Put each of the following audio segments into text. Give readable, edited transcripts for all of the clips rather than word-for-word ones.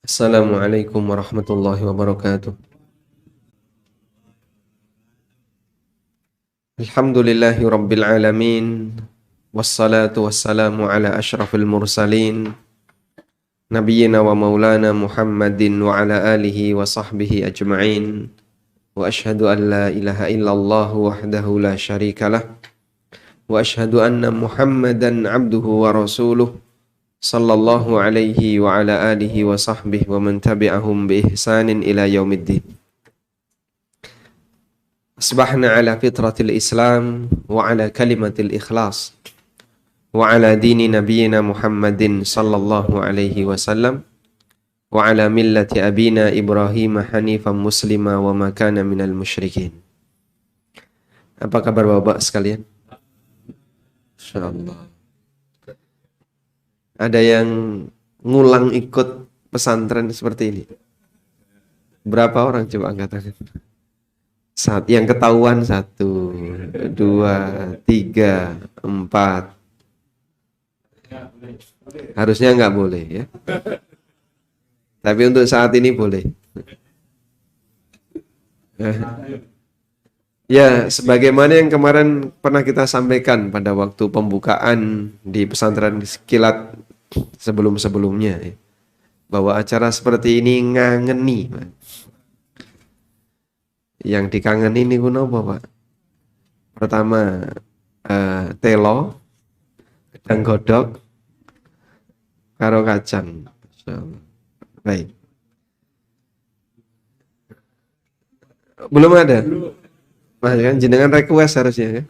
Assalamualaikum warahmatullahi wabarakatuh. Alhamdulillahi rabbil alamin. Wassalatu wassalamu ala ashrafil mursalin. Nabiyyina wa maulana Muhammadin wa ala alihi wa sahbihi ajma'in. Wa ashhadu an la ilaha illallah wahdahu la syarikalah. Wa ashhadu anna Muhammadan abduhu wa rasuluh. Sallallahu alaihi wa ala alihi wa sahbihi wa man tabi'ahum bi ihsanin ila yaumiddin. Asbahna ala fitratil Islam wa ala kalimatil ikhlas wa ala dini nabiyyina Muhammadin sallallahu alaihi wasallam wa ala millati abina Ibrahim hanifan muslima wa ma kana minal musyrikin. Apa kabar Bapak sekalian? Insyaallah. Ada yang ngulang ikut pesantren seperti ini? Berapa orang coba angkat tangan? Yang ketahuan 1, 2, 3, 4. Harusnya nggak boleh ya. Tapi untuk saat ini boleh. Ya, sebagaimana yang kemarin pernah kita sampaikan pada waktu pembukaan di pesantren kilat sebelum-sebelumnya ya, bahwa acara seperti ini ngangeni. Yang dikangeni ini apa Pak? Pertama telo, gedang godok, karo kacang. Baik. Belum ada? Mas kan jenengan request harusnya kan?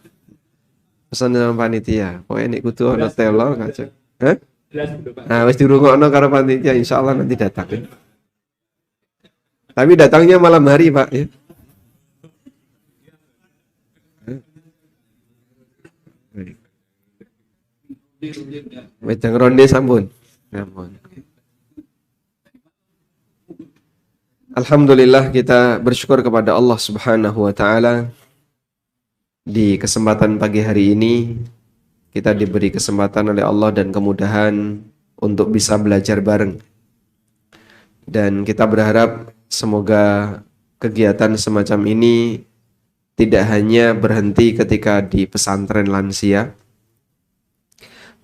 Pesan sama panitia. Pokoknya ini kudu ono telo, kacang. Hah? Nah, wis dirungokno karo panitia, insyaallah nanti datang ya. Tapi datangnya malam hari, Pak ya. Wedang ronde sampun. Alhamdulillah kita bersyukur kepada Allah Subhanahu wa taala. Di kesempatan pagi hari ini kita diberi kesempatan oleh Allah dan kemudahan untuk bisa belajar bareng. Dan kita berharap semoga kegiatan semacam ini tidak hanya berhenti ketika di pesantren lansia,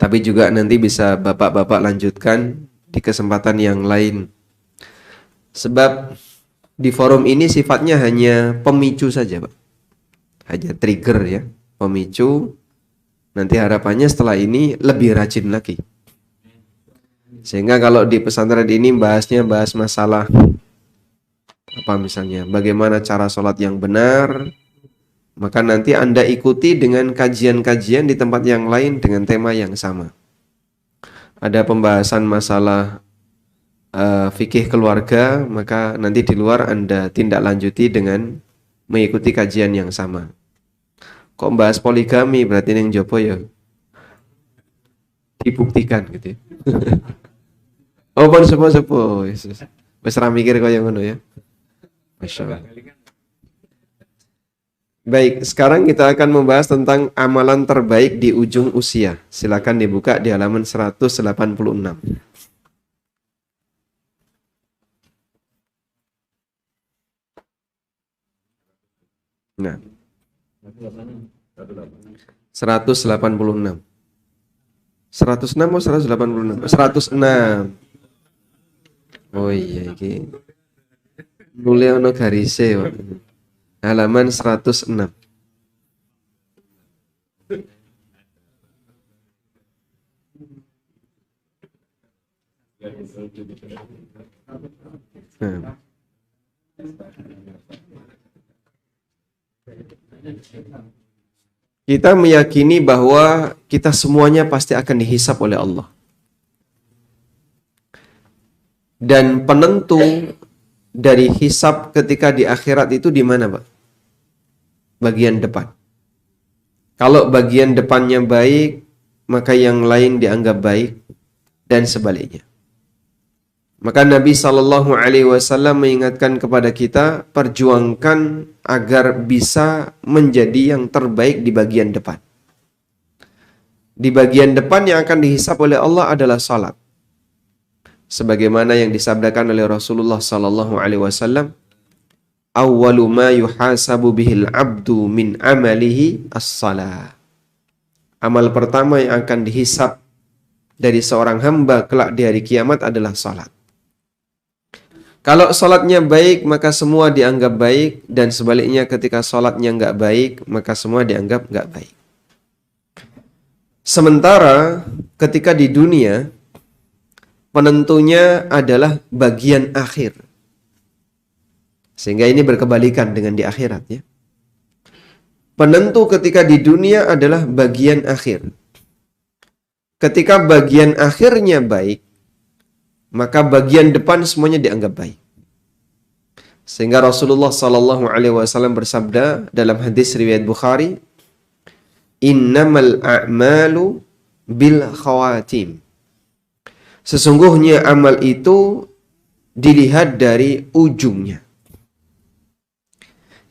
tapi juga nanti bisa bapak-bapak lanjutkan di kesempatan yang lain. Sebab di forum ini sifatnya hanya pemicu saja, Pak. Hanya trigger ya, pemicu. Nanti harapannya setelah ini lebih rajin lagi. Sehingga kalau di pesantren ini bahas masalah apa misalnya, bagaimana cara sholat yang benar, maka nanti Anda ikuti dengan kajian-kajian di tempat yang lain dengan tema yang sama. Ada pembahasan masalah fikih keluarga, maka nanti di luar Anda tindak lanjuti dengan mengikuti kajian yang sama. Kok bahas poligami berarti yang jopo ya dibuktikan gitu ya. Oh pun sepo-sepo wis ra mikir kaya ngono ya. Masyaallah. Baik, sekarang kita akan membahas tentang amalan terbaik di ujung usia. Silakan dibuka di halaman 186. Nah, 186. 106 atau 186? 106. Oh iya iki. Nulis ono garise, Pak. Halaman 106. Nah. Kita meyakini bahwa kita semuanya pasti akan dihisap oleh Allah. Dan penentu dari hisap ketika di akhirat itu di mana, Pak? Bagian depan. Kalau bagian depannya baik, maka yang lain dianggap baik dan sebaliknya. Maka Nabi SAW mengingatkan kepada kita, perjuangkan agar bisa menjadi yang terbaik di bagian depan. Di bagian depan yang akan dihisap oleh Allah adalah salat. sebagaimana yang disabdakan oleh Rasulullah sallallahu alaihi wasallam, awwalu ma yuhasabu bihil abdu min amalihi as-salah. Amal pertama yang akan dihisab dari seorang hamba kelak di hari kiamat adalah salat. Kalau salatnya baik, maka semua dianggap baik, dan sebaliknya ketika salatnya enggak baik, maka semua dianggap enggak baik. Sementara ketika di dunia, penentunya adalah bagian akhir. Sehingga ini berkebalikan dengan di akhirat ya. Penentu ketika di dunia adalah bagian akhir. Ketika bagian akhirnya baik, maka bagian depan semuanya dianggap baik. Sehingga Rasulullah sallallahu alaihi wasallam bersabda dalam hadis riwayat Bukhari, "Innamal a'malu bil khawatim." Sesungguhnya amal itu dilihat dari ujungnya.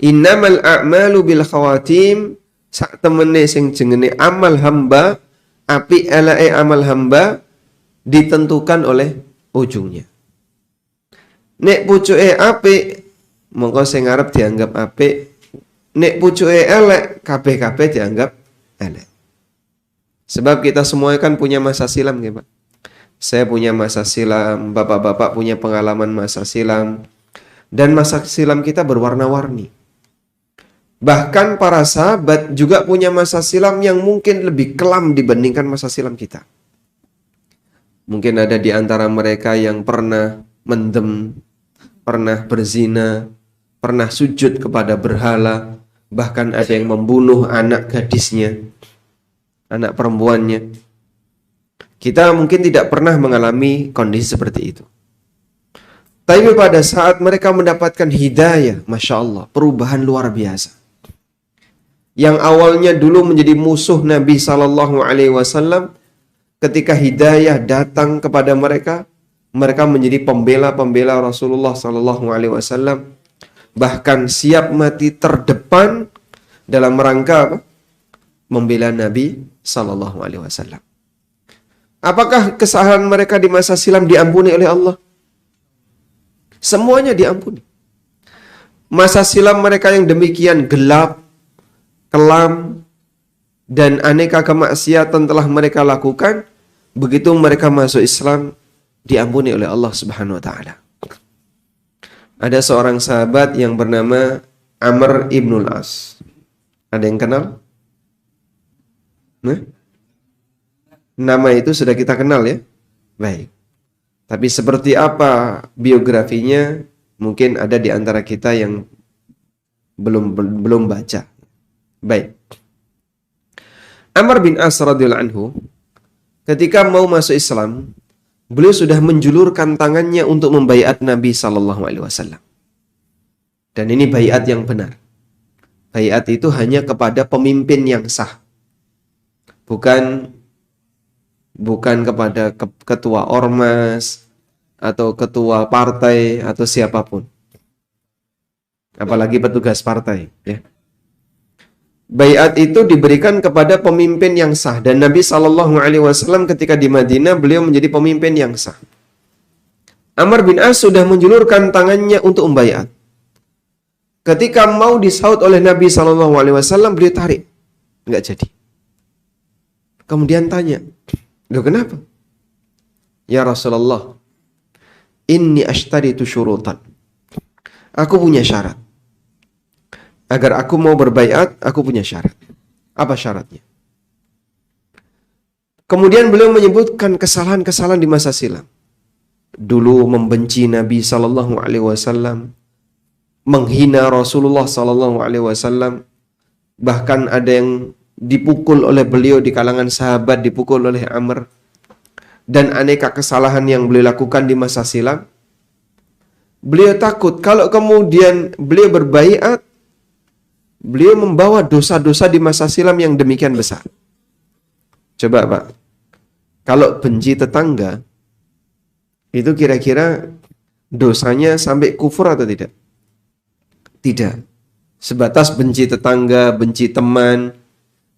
Innamal a'malu bil khawatim, sak temene sing jenenge amal hamba, apik eleke amal hamba ditentukan oleh ujungnya. Nek pucuke apik, mongko sing arep dianggap apik. Nek pucuke elek, kabeh-kabeh dianggap elek. Sebab kita semua kan punya masa silam ya, Pak. Saya punya masa silam, bapak-bapak punya pengalaman masa silam, dan masa silam kita berwarna-warni. Bahkan para sahabat juga punya masa silam yang mungkin lebih kelam dibandingkan masa silam kita. Mungkin ada di antara mereka yang pernah mendem, pernah berzina, pernah sujud kepada berhala, bahkan ada yang membunuh anak gadisnya, anak perempuannya. Kita mungkin tidak pernah mengalami kondisi seperti itu. Tapi pada saat mereka mendapatkan hidayah, Masya Allah, perubahan luar biasa. Yang awalnya dulu menjadi musuh Nabi Sallallahu Alaihi Wasallam, ketika hidayah datang kepada mereka, mereka menjadi pembela-pembela Rasulullah Sallallahu Alaihi Wasallam, bahkan siap mati terdepan dalam rangka apa? Membela Nabi Sallallahu Alaihi Wasallam. Apakah kesalahan mereka di masa silam diampuni oleh Allah? Semuanya diampuni. Masa silam mereka yang demikian gelap, kelam, dan aneka kemaksiatan telah mereka lakukan, begitu mereka masuk Islam, diampuni oleh Allah Subhanahu wa taala. Ada seorang sahabat yang bernama Amr ibnul As. Ada yang kenal? Nah? Nama itu sudah kita kenal ya. Baik. Tapi seperti apa biografinya, mungkin ada di antara kita yang belum baca. Baik. Amr bin As radhiyallahu anhu ketika mau masuk Islam, beliau sudah menjulurkan tangannya untuk membaiat Nabi sallallahu alaihi wasallam. Dan ini baiat yang benar. Baiat itu hanya kepada pemimpin yang sah. Bukan kepada ketua ormas atau ketua partai atau siapapun. Apalagi petugas partai, ya. Baiat itu diberikan kepada pemimpin yang sah, dan Nabi Shallallahu Alaihi Wasallam ketika di Madinah beliau menjadi pemimpin yang sah. Amr bin As sudah menjulurkan tangannya untuk membaiat. Ketika mau disaut oleh Nabi Shallallahu Alaihi Wasallam, beliau tarik, nggak jadi. Kemudian tanya, loh kenapa? Ya Rasulullah, inni ashtaritu syurutan. Aku punya syarat. Agar aku mau berbaiat, aku punya syarat. Apa syaratnya? Kemudian beliau menyebutkan kesalahan-kesalahan di masa silam. Dulu membenci Nabi Sallallahu Alaihi Wasallam, menghina Rasulullah Sallallahu Alaihi Wasallam, bahkan ada yang dipukul oleh beliau di kalangan sahabat, dipukul oleh Amr, dan aneka kesalahan yang beliau lakukan di masa silam. Beliau takut kalau kemudian beliau berbaiat, beliau membawa dosa-dosa di masa silam yang demikian besar. Coba Pak, kalau benci tetangga, itu kira-kira dosanya sampai kufur atau tidak? Tidak. Sebatas benci tetangga, benci teman,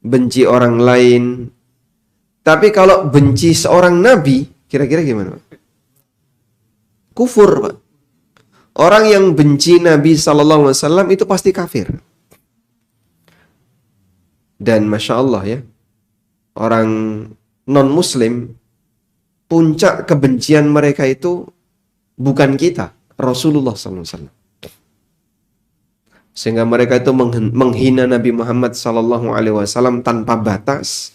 benci orang lain. Tapi kalau benci seorang nabi, kira-kira gimana Pak? Kufur, Pak. Orang yang benci Nabi Sallallahu Alaihi Wasallam itu pasti kafir. Dan Masya Allah ya, orang non-muslim, puncak kebencian mereka itu bukan kita, Rasulullah Sallallahu Alaihi Wasallam. Sehingga mereka itu menghina Nabi Muhammad Sallallahu Alaihi Wasallam tanpa batas.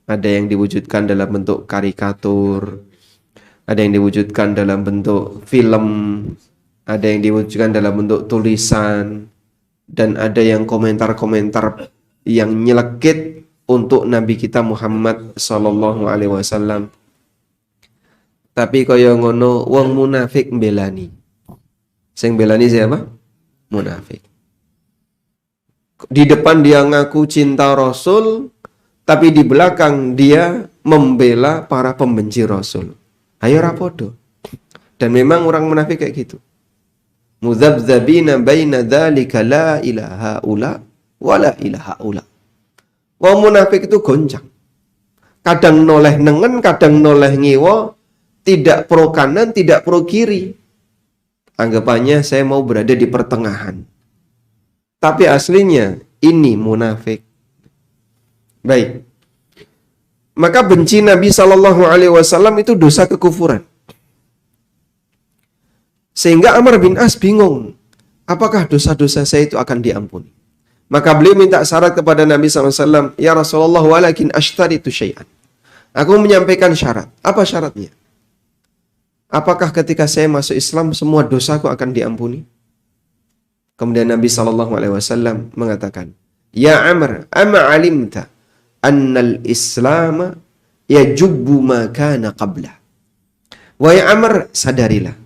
Ada yang diwujudkan dalam bentuk karikatur, ada yang diwujudkan dalam bentuk film, ada yang diwujudkan dalam bentuk tulisan, dan ada yang komentar-komentar yang nyelekit untuk Nabi kita Muhammad Sallallahu Alaihi Wasallam. Tapi kaya ngono wong munafik mbelani. Sing belani siapa? Munafik. Di depan dia ngaku cinta Rasul, tapi di belakang dia membela para pembenci Rasul. Ayo rapodo. Dan memang orang munafik kayak gitu. Mudzabdzabina baina dzalika la ilaha ula wa la ilaha ula. Wong munafik itu goncang. Kadang noleh nengen, kadang noleh ngiwa, tidak pro kanan, tidak pro kiri. Anggapannya saya mau berada di pertengahan. Tapi aslinya ini munafik. Baik. Maka benci Nabi Sallallahu Alaihi Wasallam itu dosa kekufuran. Sehingga Amr bin As bingung, apakah dosa-dosa saya itu akan diampuni? Maka beliau minta syarat kepada Nabi SAW, ya Rasulullah, walakin ashtaritu syai'an. Aku menyampaikan syarat. Apa syaratnya? Apakah ketika saya masuk Islam semua dosaku akan diampuni? Kemudian Nabi SAW mengatakan, ya Amr, ama alimta annal Islam yajubbu ma kana qablah. Wahai Amr, sadarilah,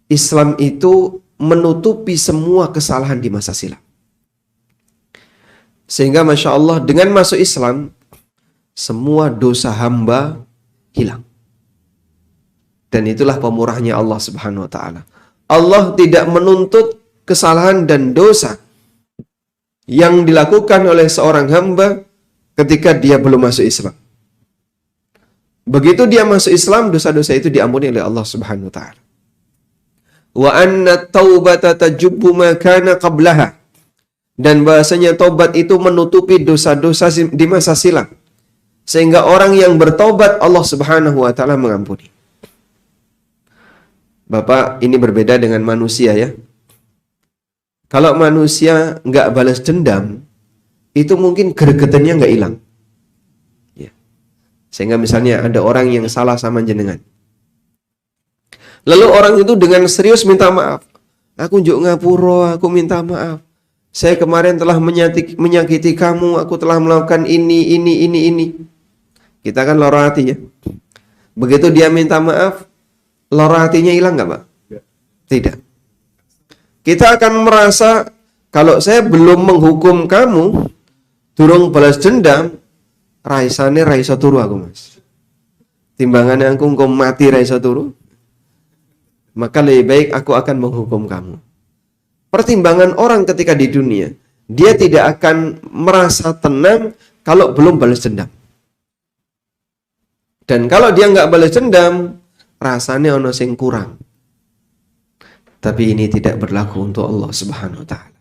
Islam itu menutupi semua kesalahan di masa silam. Sehingga Masya Allah, dengan masuk Islam, semua dosa hamba hilang. Dan itulah pemurahnya Allah Subhanahu wa Ta'ala. Allah tidak menuntut kesalahan dan dosa yang dilakukan oleh seorang hamba ketika dia belum masuk Islam. Begitu dia masuk Islam, dosa-dosa itu diampuni oleh Allah Subhanahu wa Ta'ala. Wa anna taubata tajubbu ma kana qablaha. Dan bahasanya taubat itu menutupi dosa-dosa di masa silam. Sehingga orang yang bertaubat Allah Subhanahu wa Ta'ala mengampuni. Bapak, ini berbeda dengan manusia ya. Kalau manusia nggak balas dendam, itu mungkin gregetannya nggak hilang. Ya. Sehingga misalnya ada orang yang salah sama jenengan. Lalu orang itu dengan serius minta maaf. Aku njuk ngapura, aku minta maaf. Saya kemarin telah menyakiti kamu, aku telah melakukan ini. Kita kan lara hati ya. Begitu dia minta maaf, lara hatinya hilang nggak Pak? Tidak. Kita akan merasa, kalau saya belum menghukum kamu, durung balas dendam, raisane raiso turu aku mas. Timbangannya aku engkau mati raiso turu, maka lebih baik aku akan menghukum kamu. Pertimbangan orang ketika di dunia, dia tidak akan merasa tenang kalau belum balas dendam. Dan kalau dia nggak balas dendam, rasanya ono sing kurang. Tapi ini tidak berlaku untuk Allah Subhanahu wa Ta'ala.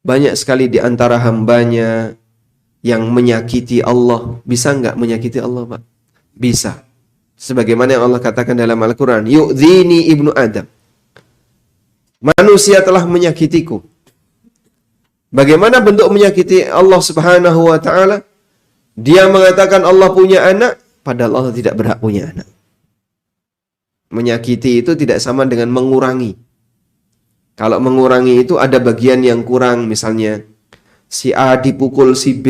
Banyak sekali di antara hambanya yang menyakiti Allah. Bisa nggak menyakiti Allah Pak? Bisa. Sebagaimana yang Allah katakan dalam Al-Quran, yu'dhini ibnu Adam. Manusia telah menyakitiku. Bagaimana bentuk menyakiti Allah Subhanahu wa Ta'ala? Dia mengatakan Allah punya anak, padahal Allah tidak berhak punya anak. Menyakiti itu tidak sama dengan mengurangi. Kalau mengurangi itu ada bagian yang kurang, misalnya si A dipukul si B,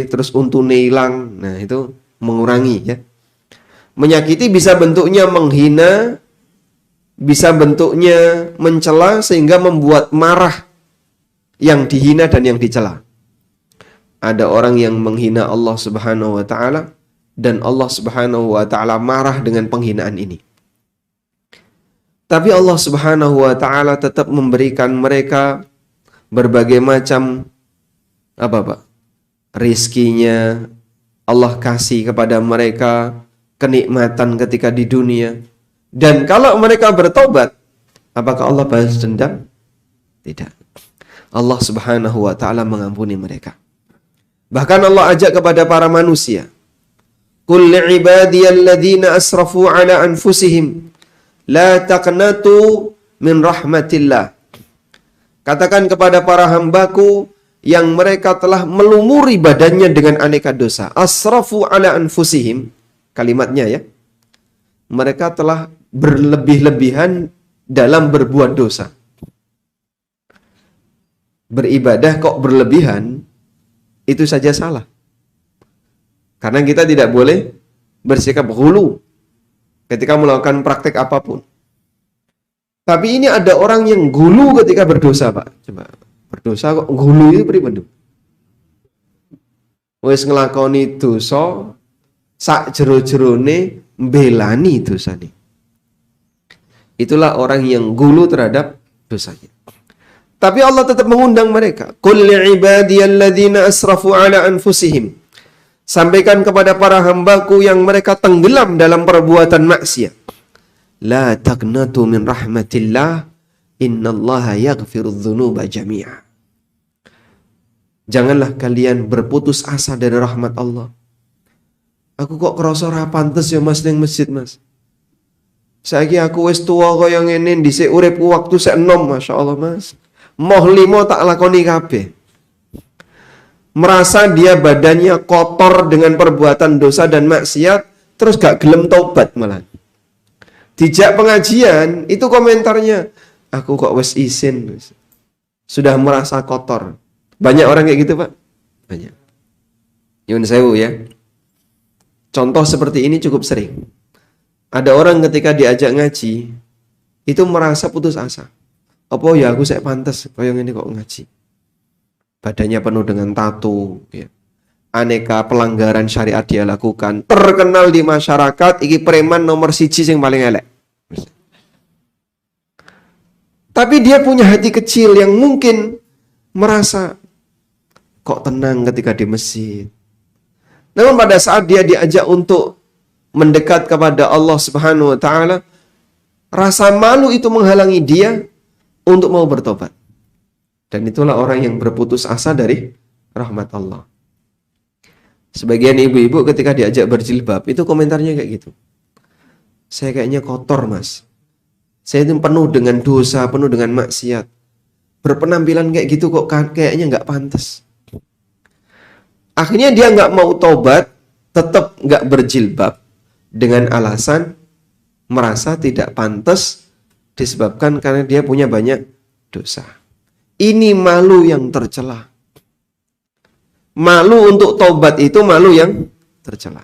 terus untune hilang. Nah, itu mengurangi ya. Menyakiti bisa bentuknya menghina, bisa bentuknya mencela sehingga membuat marah yang dihina dan yang dicela. Ada orang yang menghina Allah Subhanahu wa Ta'ala dan Allah Subhanahu wa Ta'ala marah dengan penghinaan ini. Tapi Allah Subhanahu wa Ta'ala tetap memberikan mereka berbagai macam rizkinya. Allah kasih kepada mereka kenikmatan ketika di dunia. Dan kalau mereka bertobat, apakah Allah balas dendam? Tidak. Allah Subhanahu wa taala mengampuni mereka. Bahkan Allah ajak kepada para manusia, "Qul li'ibadiyalladzina asrafu 'ala anfusihim la taqnatu min rahmatillah." Katakan kepada para hambaku yang mereka telah melumuri badannya dengan aneka dosa. Asrafu 'ala anfusihim, kalimatnya ya. Mereka telah berlebih-lebihan dalam berbuat dosa. Beribadah kok berlebihan, itu saja salah. Karena kita tidak boleh bersikap ghulu ketika melakukan praktek apapun. Tapi ini ada orang yang ghulu ketika berdosa, Pak. Coba, berdosa kok ghulu itu pripun? Wis nglakoni dosa, sak jero-jerone mbelani dosane. Itulah orang yang ghulu terhadap dosanya. Tapi Allah tetap mengundang mereka. Qul li'ibadiyalladzina asrafu 'ala anfusihim. Sampaikan kepada para hambaku yang mereka tenggelam dalam perbuatan maksiat. La taqnatu min rahmatillah, innallaha yaghfirudz dzunuba jami'a. Janganlah kalian berputus asa dari rahmat Allah. Aku kok kerasa ora pantes ya Mas ning masjid, Mas. Saiki aku wis tuwa kaya ngene, dhisik uripku waktu sek enom, masyaallah, Mas. Moh 5 tak lakoni kabeh. Merasa dia badannya kotor dengan perbuatan dosa dan maksiat, terus gak gelem taubat malah. Dijak pengajian, itu komentarnya, aku kok wis isin, sudah merasa kotor. Banyak orang kayak gitu, Pak? Banyak. Nyuwun sewu ya. Contoh seperti ini cukup sering. Ada orang ketika diajak ngaji, itu merasa putus asa. Apa ya aku saya pantas kaya ngene kok ngaji. Badannya penuh dengan tato ya. Aneka pelanggaran syariat dia lakukan. Terkenal di masyarakat iki preman nomor 1 sing paling elek. Tapi dia punya hati kecil yang mungkin merasa kok tenang ketika di masjid. Namun pada saat dia diajak untuk mendekat kepada Allah Subhanahu wa taala, rasa malu itu menghalangi dia untuk mau bertobat. Dan itulah orang yang berputus asa dari rahmat Allah. Sebagian ibu-ibu ketika diajak berjilbab, itu komentarnya kayak gitu. Saya kayaknya kotor, Mas. Saya itu penuh dengan dosa, penuh dengan maksiat. Berpenampilan kayak gitu kok kayaknya nggak pantas. Akhirnya dia nggak mau tobat, tetap nggak berjilbab, dengan alasan merasa tidak pantas, disebabkan karena dia punya banyak dosa. Ini malu yang tercela. Malu untuk tobat itu malu yang tercela.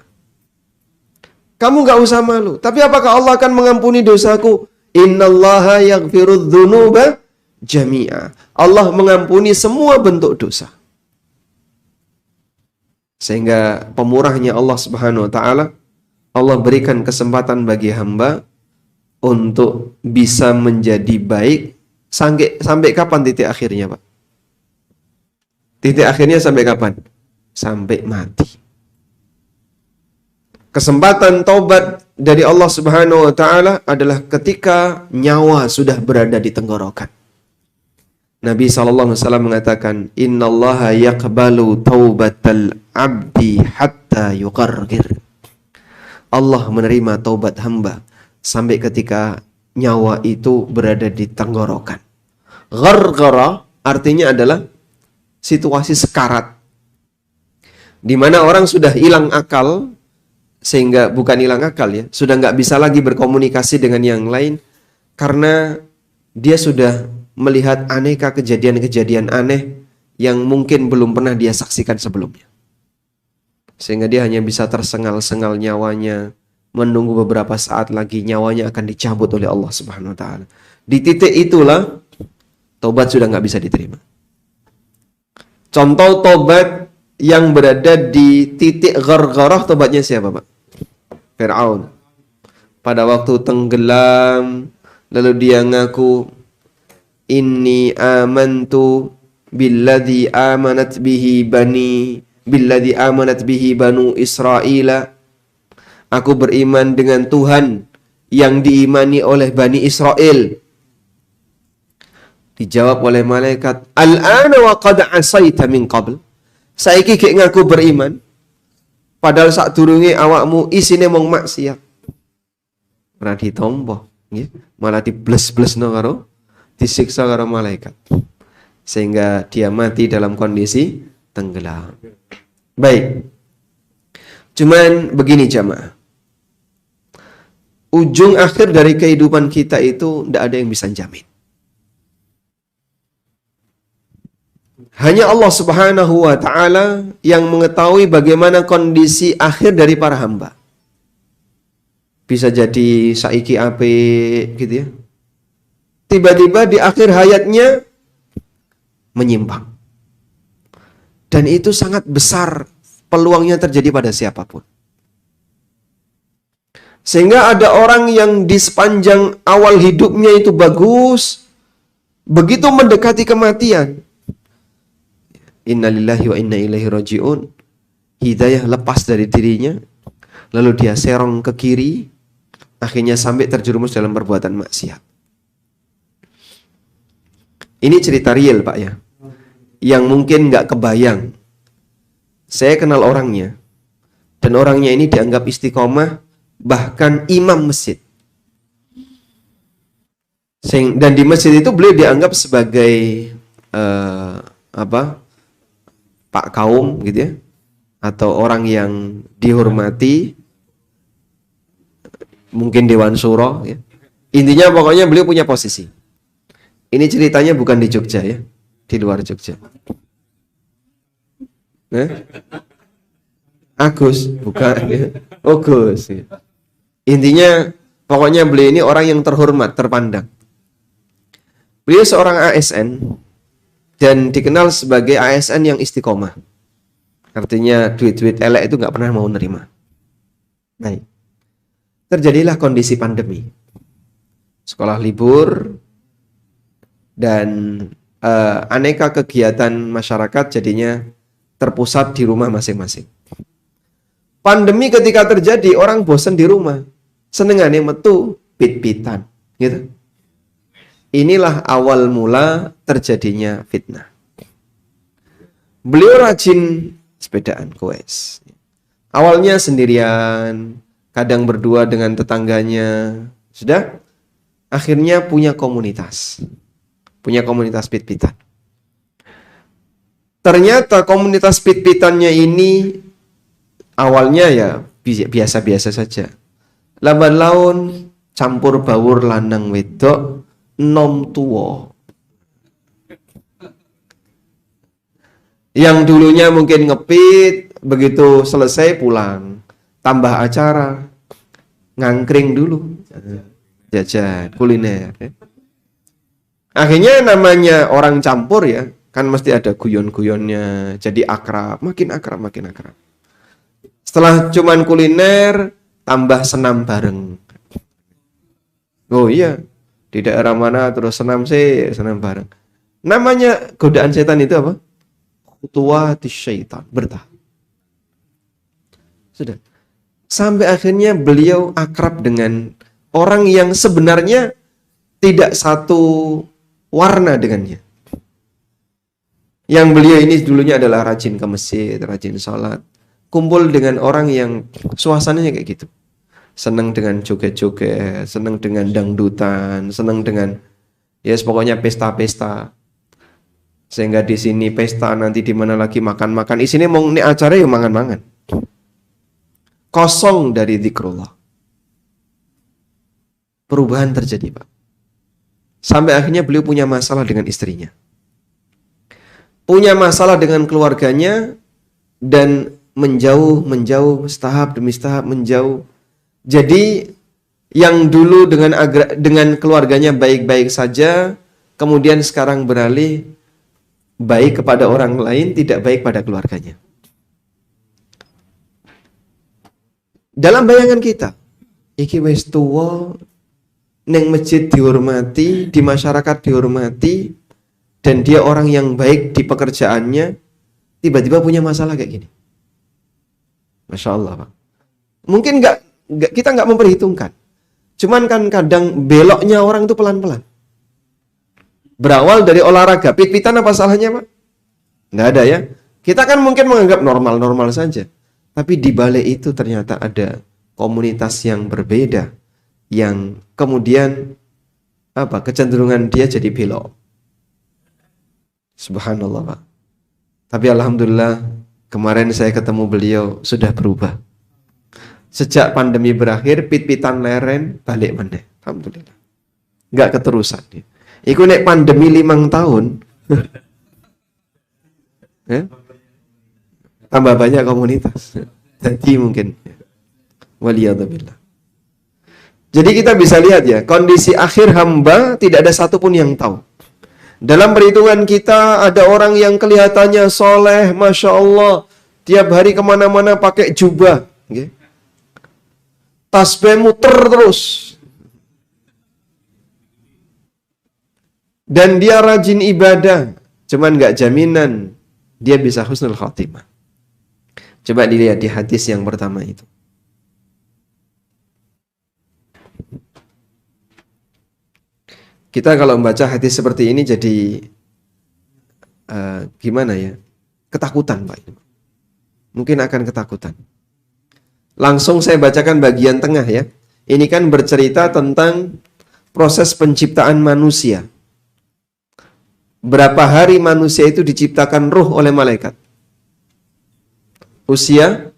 Kamu gak usah malu. Tapi apakah Allah akan mengampuni dosaku? Innallaha yaghfirudz dzunuba jami'a. Allah mengampuni semua bentuk dosa. Sehingga pemurahnya Allah Subhanahu wa taala, Allah berikan kesempatan bagi hamba untuk bisa menjadi baik sampai kapan titik akhirnya, Pak? Titik akhirnya sampai kapan? Sampai mati. Kesempatan taubat dari Allah Subhanahu wa taala adalah ketika nyawa sudah berada di tenggorokan. Nabi SAW mengatakan, "Innallaha yaqbalu taubatal abdi hatta yuqarqir." Allah menerima taubat hamba sampai ketika nyawa itu berada di tenggorokan. Gharghara artinya adalah situasi sekarat, di mana orang sudah hilang akal, sehingga bukan hilang akal ya, sudah nggak bisa lagi berkomunikasi dengan yang lain karena dia sudah melihat aneka kejadian-kejadian aneh yang mungkin belum pernah dia saksikan sebelumnya, sehingga dia hanya bisa tersengal-sengal nyawanya. Menunggu beberapa saat lagi nyawanya akan dicabut oleh Allah Subhanahu wa taala. Di titik itulah tobat sudah nggak bisa diterima. Contoh tobat yang berada di titik ghargharah, tobatnya siapa, Pak? Fir'aun. Pada waktu tenggelam, lalu dia ngaku, "Inni amantu billadzi amanat bihi banu Israila." Aku beriman dengan Tuhan yang diimani oleh Bani Israel. Dijawab oleh malaikat, al-ana wa qad asaita min qabl. Saiki gek ngaku beriman, padahal sadurunge awakmu isine mung maksiat. Ora ditampa, nggih. Malah dibles-blesno karo disiksa karo malaikat. Sehingga dia mati dalam kondisi tenggelam. Baik. Cuman begini jamaah. Ujung akhir dari kehidupan kita itu tidak ada yang bisa jamin. Hanya Allah Subhanahu wa ta'ala yang mengetahui bagaimana kondisi akhir dari para hamba. Bisa jadi saiki ape gitu ya. Tiba-tiba di akhir hayatnya menyimpang. Dan itu sangat besar peluangnya terjadi pada siapapun. Sehingga ada orang yang di sepanjang awal hidupnya itu bagus, begitu mendekati kematian, innalillahi wa inna ilaihi raji'un, hidayah lepas dari dirinya, lalu dia serong ke kiri, akhirnya sampai terjerumus dalam perbuatan maksiat. Ini cerita real Pak ya, yang mungkin nggak kebayang. Saya kenal orangnya, dan orangnya ini dianggap istiqomah, bahkan imam masjid. Dan di masjid itu beliau dianggap sebagai Pak kaum gitu ya, atau orang yang dihormati, mungkin Dewan Syuro ya. Intinya pokoknya beliau punya posisi. Ini ceritanya bukan di Jogja ya, di luar Jogja. Agus, bukan ya. Oh Gus ya. Intinya pokoknya beliau ini orang yang terhormat, terpandang. Beliau seorang ASN dan dikenal sebagai ASN yang istiqomah. Artinya duit-duit elek itu nggak pernah mau nerima. Baik. Terjadilah kondisi pandemi. Sekolah libur dan aneka kegiatan masyarakat jadinya terpusat di rumah masing-masing. Pandemi ketika terjadi, orang bosan di rumah. Senengane metu pit-pitan, gitu. Inilah awal mula terjadinya fitnah. Beliau rajin sepedaan koes. Awalnya sendirian, kadang berdua dengan tetangganya. Sudah? Akhirnya punya komunitas. Punya komunitas pit-pitan. Ternyata komunitas pit-pitannya ini awalnya ya biasa-biasa saja. Lamban laun campur baur lanang wedok nom tuwo. Yang dulunya mungkin ngepit, begitu selesai pulang, tambah acara, ngangkring dulu, jajan kuliner. Akhirnya namanya orang campur ya, kan mesti ada guyon-guyonnya, jadi akrab, makin akrab, makin akrab. Setelah cuman kuliner, tambah senam bareng. Oh iya, di daerah mana terus senam bareng. Namanya godaan setan itu apa? Khutuwatis syaitan, bertah. Sudah. Sampai akhirnya beliau akrab dengan orang yang sebenarnya tidak satu warna dengannya. Yang beliau ini dulunya adalah rajin ke masjid, rajin sholat. Kumpul dengan orang yang suasananya kayak gitu. Senang dengan joget-joget, senang dengan dangdutan, senang dengan ya pokoknya pesta-pesta. Sehingga di sini pesta, nanti di mana lagi makan-makan. Di sini mau ini acara ya mangan-mangan. Kosong dari zikrullah. Perubahan terjadi, Pak. Sampai akhirnya beliau punya masalah dengan istrinya. Punya masalah dengan keluarganya dan menjauh, setahap demi setahap menjauh. Jadi yang dulu dengan keluarganya baik-baik saja, kemudian sekarang beralih baik kepada orang lain, tidak baik pada keluarganya. Dalam bayangan kita, iki wis tuwa, neng masjid dihormati, di masyarakat dihormati, dan dia orang yang baik di pekerjaannya, tiba-tiba punya masalah kayak gini. Masya Allah, Pak. Mungkin kita nggak memperhitungkan. Cuman kan kadang beloknya orang itu pelan-pelan. Berawal dari olahraga, pit-pitan apa salahnya, Pak? Nggak ada ya. Kita kan mungkin menganggap normal-normal saja. Tapi di balik itu ternyata ada komunitas yang berbeda. Yang kemudian kecenderungan dia jadi belok. Subhanallah, Pak. Tapi alhamdulillah kemarin saya ketemu beliau sudah berubah. Sejak pandemi berakhir, pit-pitan leren balik mana. Alhamdulillah. Nggak keterusan. Iku nek pandemi 5 tahun. Tambah banyak komunitas. Jadi mungkin. Waliyadzubillah. Jadi kita bisa lihat ya, kondisi akhir hamba tidak ada satupun yang tahu. Dalam perhitungan kita ada orang yang kelihatannya soleh, Masya Allah. Tiap hari kemana-mana pakai jubah. Okay. Tasbih muter terus. Dan dia rajin ibadah. Cuman gak jaminan dia bisa husnul khatimah. Coba dilihat di hadis yang pertama itu. Kita kalau membaca hadis seperti ini jadi gimana ya? Ketakutan, Pak. Mungkin akan ketakutan. Langsung saya bacakan bagian tengah ya. Ini kan bercerita tentang proses penciptaan manusia. Berapa hari manusia itu diciptakan ruh oleh malaikat? Usia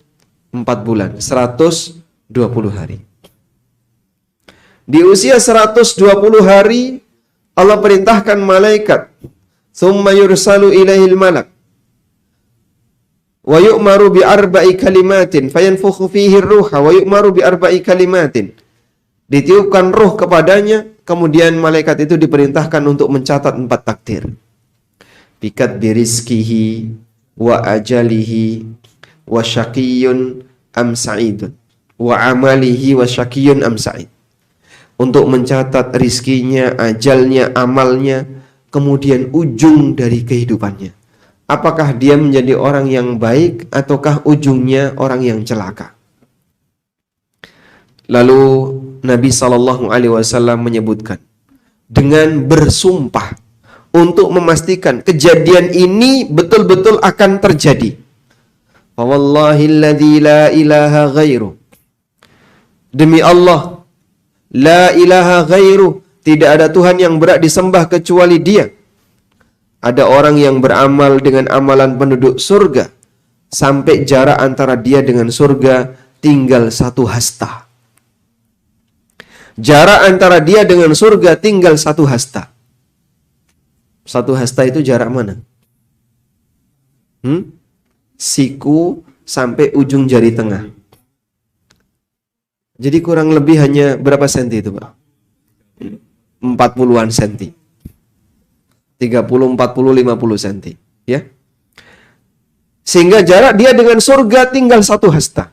4 bulan, 120 hari. Di usia 120 hari Allah perintahkan malaikat, "Tsumma yursalu ilaihil malak wa yu'maru bi arba'i kalimatin fayanfukhu fihi ar-ruha wa yu'maru bi arba'i kalimatin." Ditiupkan ruh kepadanya, kemudian malaikat itu diperintahkan untuk mencatat 4 takdir. Bikat birizkihi wa ajalihi wa syaqiyun am sa'idun wa amalihi wa syaqiyun am sa'id. Untuk mencatat rizkinya, ajalnya, amalnya, kemudian ujung dari kehidupannya. Apakah dia menjadi orang yang baik ataukah ujungnya orang yang celaka? Lalu Nabi SAW menyebutkan dengan bersumpah untuk memastikan kejadian ini betul-betul akan terjadi. Wallahilladzi la ilaha ghairu. Demi Allah, la ilaha ghairu, tidak ada Tuhan yang berhak disembah kecuali Dia. Ada orang yang beramal dengan amalan penduduk surga sampai jarak antara dia dengan surga tinggal 1 hasta. Jarak antara dia dengan surga tinggal 1 hasta. 1 hasta itu jarak mana? Siku sampai ujung jari tengah. Jadi kurang lebih hanya berapa senti itu, Pak? 40-an senti. 30, 40, 50 senti. Ya. Sehingga jarak dia dengan surga tinggal 1 hasta.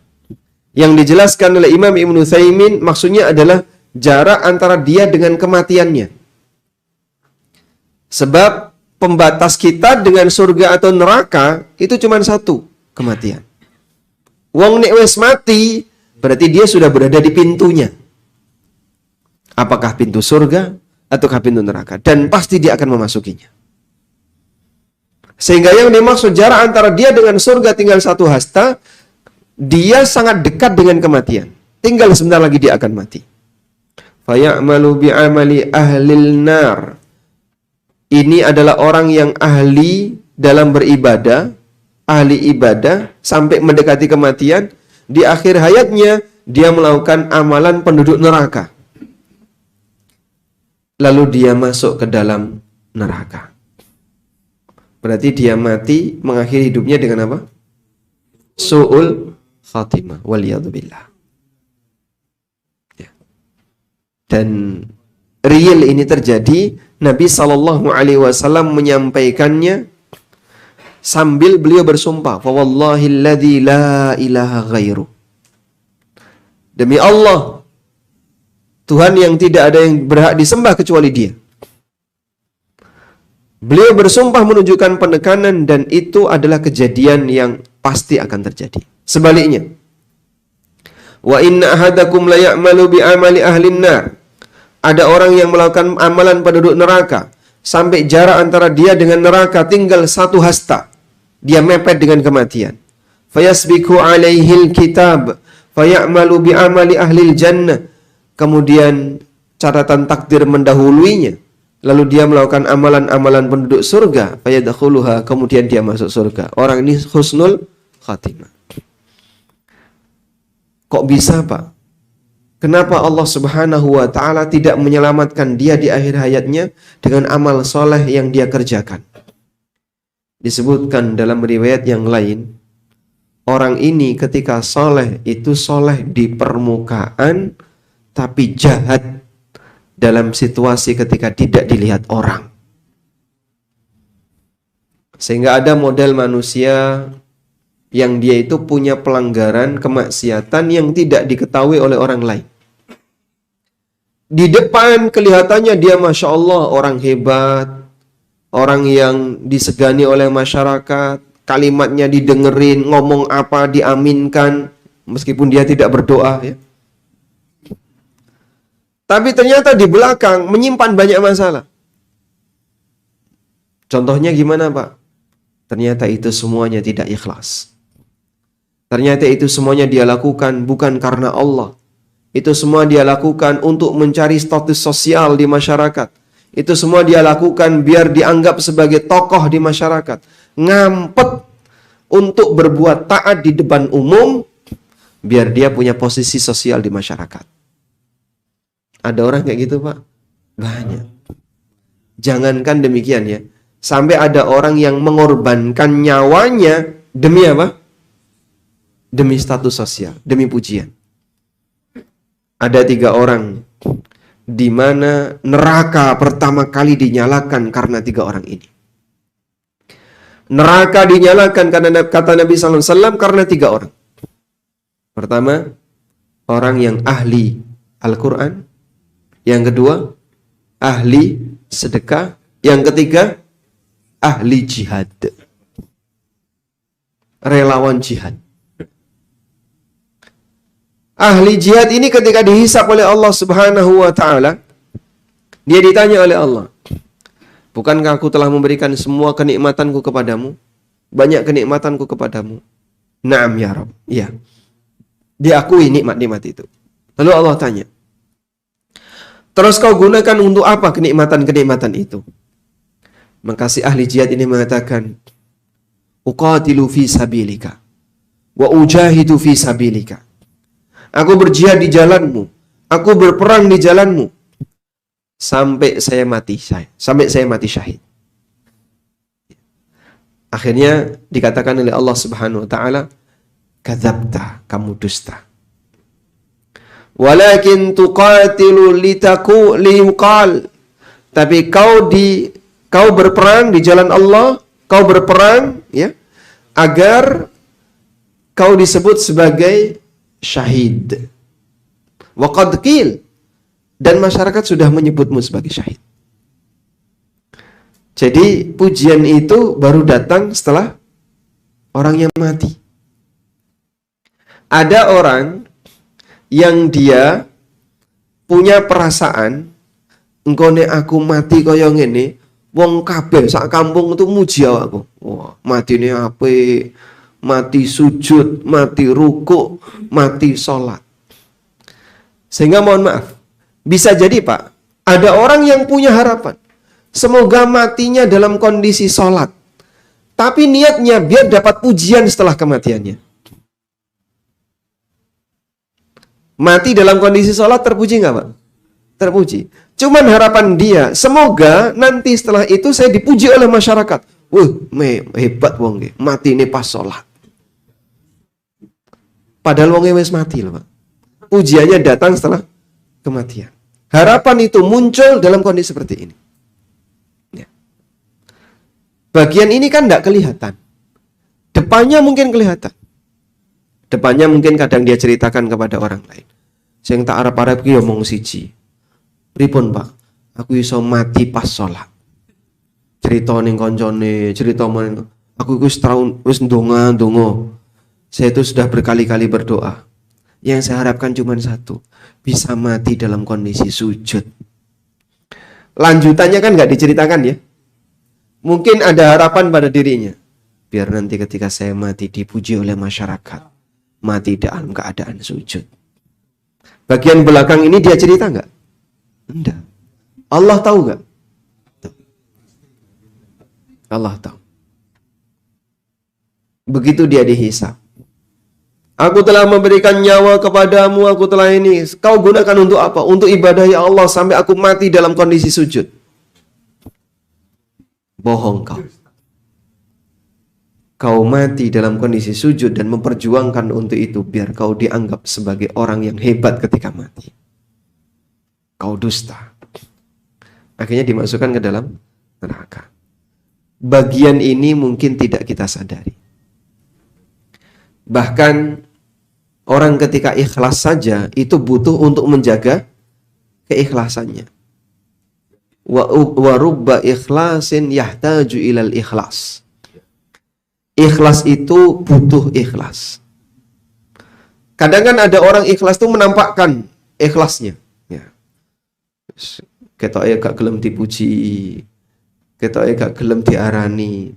Yang dijelaskan oleh Imam Ibnu Utsaimin maksudnya adalah jarak antara dia dengan kematiannya. Sebab pembatas kita dengan surga atau neraka itu cuma 1, kematian. Wong nek wis mati, berarti dia sudah berada di pintunya. Apakah pintu surga ataukah pintu neraka? Dan pasti dia akan memasukinya. Sehingga yang dimaksud jarak antara dia dengan surga tinggal 1 hasta, dia sangat dekat dengan kematian. Tinggal sebentar lagi dia akan mati. Faya'malu bi'amali ahlil nar. Ini adalah orang yang ahli dalam beribadah, ahli ibadah sampai mendekati kematian. Di akhir hayatnya dia melakukan amalan penduduk neraka. Lalu dia masuk ke dalam neraka. Berarti dia mati mengakhiri hidupnya dengan apa? Su'ul khatimah. Waliyadzubillah. Ya. Dan real ini terjadi. Nabi SAW menyampaikannya sambil beliau bersumpah, "Fawallahilladzi la ilaha ghairu." Demi Allah, Tuhan yang tidak ada yang berhak disembah kecuali Dia. Beliau bersumpah menunjukkan penekanan dan itu adalah kejadian yang pasti akan terjadi. Sebaliknya, Wa inna ahadakum la ya'malu bi amali ahlin nar. Ada orang yang melakukan amalan penduduk neraka sampai jarak antara dia dengan neraka tinggal 1 hasta. Dia mepet dengan kematian. Fayasbiku alaihil kitab fayamalu bi amali ahlil jannah. Kemudian catatan takdir mendahuluinya. Lalu dia melakukan amalan-amalan penduduk surga. Fayadkhuluha, kemudian dia masuk surga. Orang ini husnul khatimah. Kok bisa, Pak? Kenapa Allah Subhanahu wa ta'ala tidak menyelamatkan dia di akhir hayatnya dengan amal soleh yang dia kerjakan? Disebutkan dalam riwayat yang lain, orang ini ketika soleh itu soleh di permukaan, tapi jahat dalam situasi ketika tidak dilihat orang. Sehingga ada model manusia yang dia itu punya pelanggaran kemaksiatan yang tidak diketahui oleh orang lain. Di depan kelihatannya dia Masya Allah orang hebat, orang yang disegani oleh masyarakat, kalimatnya didengerin, ngomong apa diaminkan, meskipun dia tidak berdoa ya. Tapi ternyata di belakang menyimpan banyak masalah. Contohnya gimana, Pak? Ternyata itu semuanya tidak ikhlas. Ternyata itu semuanya dia lakukan bukan karena Allah. Itu semua dia lakukan untuk mencari status sosial di masyarakat. Itu semua dia lakukan biar dianggap sebagai tokoh di masyarakat. Ngampet untuk berbuat taat di depan umum biar dia punya posisi sosial di masyarakat. Ada orang kayak gitu, Pak? Banyak. Jangankan demikian ya. Sampai ada orang yang mengorbankan nyawanya demi apa? Demi status sosial, demi pujian. Ada 3 orang di mana neraka pertama kali dinyalakan karena 3 orang ini. Neraka dinyalakan karena kata Nabi SAW karena 3 orang. Pertama, orang yang ahli Al-Quran. Yang kedua, ahli sedekah. Yang ketiga, ahli jihad. Relawan jihad. Ahli jihad ini ketika dihisap oleh Allah Subhanahu wa ta'ala, dia ditanya oleh Allah, bukankah aku telah memberikan semua kenikmatanku kepadamu? Banyak kenikmatanku kepadamu. Naam ya Rabb. Iya. Diakui nikmat-nikmat itu. Lalu Allah tanya, terus kau gunakan untuk apa kenikmatan-kenikmatan itu? Maka si ahli jihad ini mengatakan, uqatilu fi sabilika wa ujahidu fi sabilika. Aku berjihad di jalanmu, aku berperang di jalanmu sampai saya mati syahid. Akhirnya dikatakan oleh Allah Subhanahu wa taala, kadzabta, kamu dusta. Walakin tuqatilu liuqal. Tapi kau berperang di jalan Allah, kau berperang ya agar kau disebut sebagai syahid. Wa qad qil, dan masyarakat sudah menyebutmu sebagai syahid. Jadi pujian itu baru datang setelah orang yang mati. Ada orang yang dia punya perasaan, engko nek aku mati kaya ngene, wong kabeh sak kampung itu muji aku. Wah, matine apik, mati sujud, mati ruku, mati sholat. Sehingga mohon maaf, bisa jadi Pak, ada orang yang punya harapan, semoga matinya dalam kondisi sholat, tapi niatnya biar dapat pujian setelah kematiannya. Mati dalam kondisi sholat terpuji nggak Pak? Terpuji. Cuman harapan dia, semoga nanti setelah itu saya dipuji oleh masyarakat. Hebat wong, mati ini pas sholat. Padahal wongnya wis mati loh Pak. Ujiannya datang setelah kematian. Harapan itu muncul dalam kondisi seperti ini. Ya. Bagian ini kan tidak kelihatan. Depannya mungkin kelihatan. Depannya mungkin kadang dia ceritakan kepada orang lain. Sing tak arep-arep ki omong siji. Pripun Pak? Aku iso mati pas sholat. Cerita ning koncone, cerita meneng. Aku wis ndonga. Saya itu sudah berkali-kali berdoa. Yang saya harapkan cuma satu, bisa mati dalam kondisi sujud. Lanjutannya kan nggak diceritakan ya. Mungkin ada harapan pada dirinya, biar nanti ketika saya mati dipuji oleh masyarakat, mati dalam keadaan sujud. Bagian belakang ini dia cerita nggak? Enggak. Allah tahu nggak? Allah tahu. Begitu dia dihisab. Aku telah memberikan nyawa kepadamu, aku telah ini. Kau gunakan untuk apa? Untuk ibadah ya Allah sampai aku mati dalam kondisi sujud. Bohong kau. Kau mati dalam kondisi sujud dan memperjuangkan untuk itu biar kau dianggap sebagai orang yang hebat ketika mati. Kau dusta. Akhirnya dimasukkan ke dalam neraka. Bagian ini mungkin tidak kita sadari. Bahkan orang ketika ikhlas saja itu butuh untuk menjaga keikhlasannya. Wa rubba ikhlasin yahtaju ilal ikhlas. Ikhlas itu butuh ikhlas. Kadang kan ada orang ikhlas itu menampakkan ikhlasnya. Ya. Ketoke gak gelem dipuji, ketoke gak gelem diarani,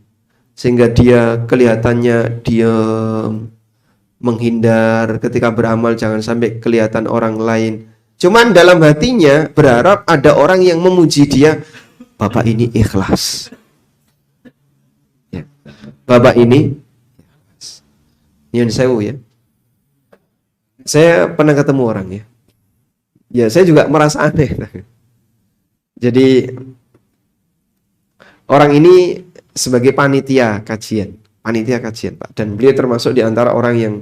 sehingga dia kelihatannya diam, menghindar ketika beramal, jangan sampai kelihatan orang lain. Cuman dalam hatinya berharap ada orang yang memuji dia, Bapak ini ikhlas. Ya. Bapak ini Nyun sewu ya. Saya pernah ketemu orang ya. Ya saya juga merasa aneh. Jadi orang ini sebagai panitia kajian Pak, dan beliau termasuk di antara orang yang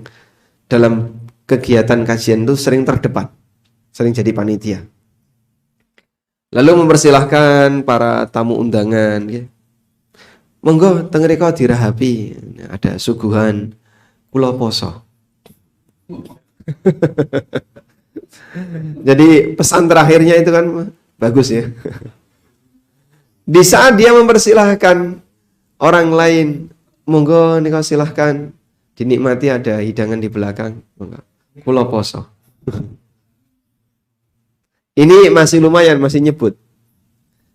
dalam kegiatan kajian itu sering terdepan, sering jadi panitia. Lalu mempersilahkan para tamu undangan, ya. Monggo teng mriko dirahapi, ada suguhan kula poso. Jadi pesan terakhirnya itu kan bagus ya. Di saat dia mempersilahkan orang lain, monggo nika silahkan dinikmati, ada hidangan di belakang, monggo kula poso. Ini masih lumayan, masih nyebut.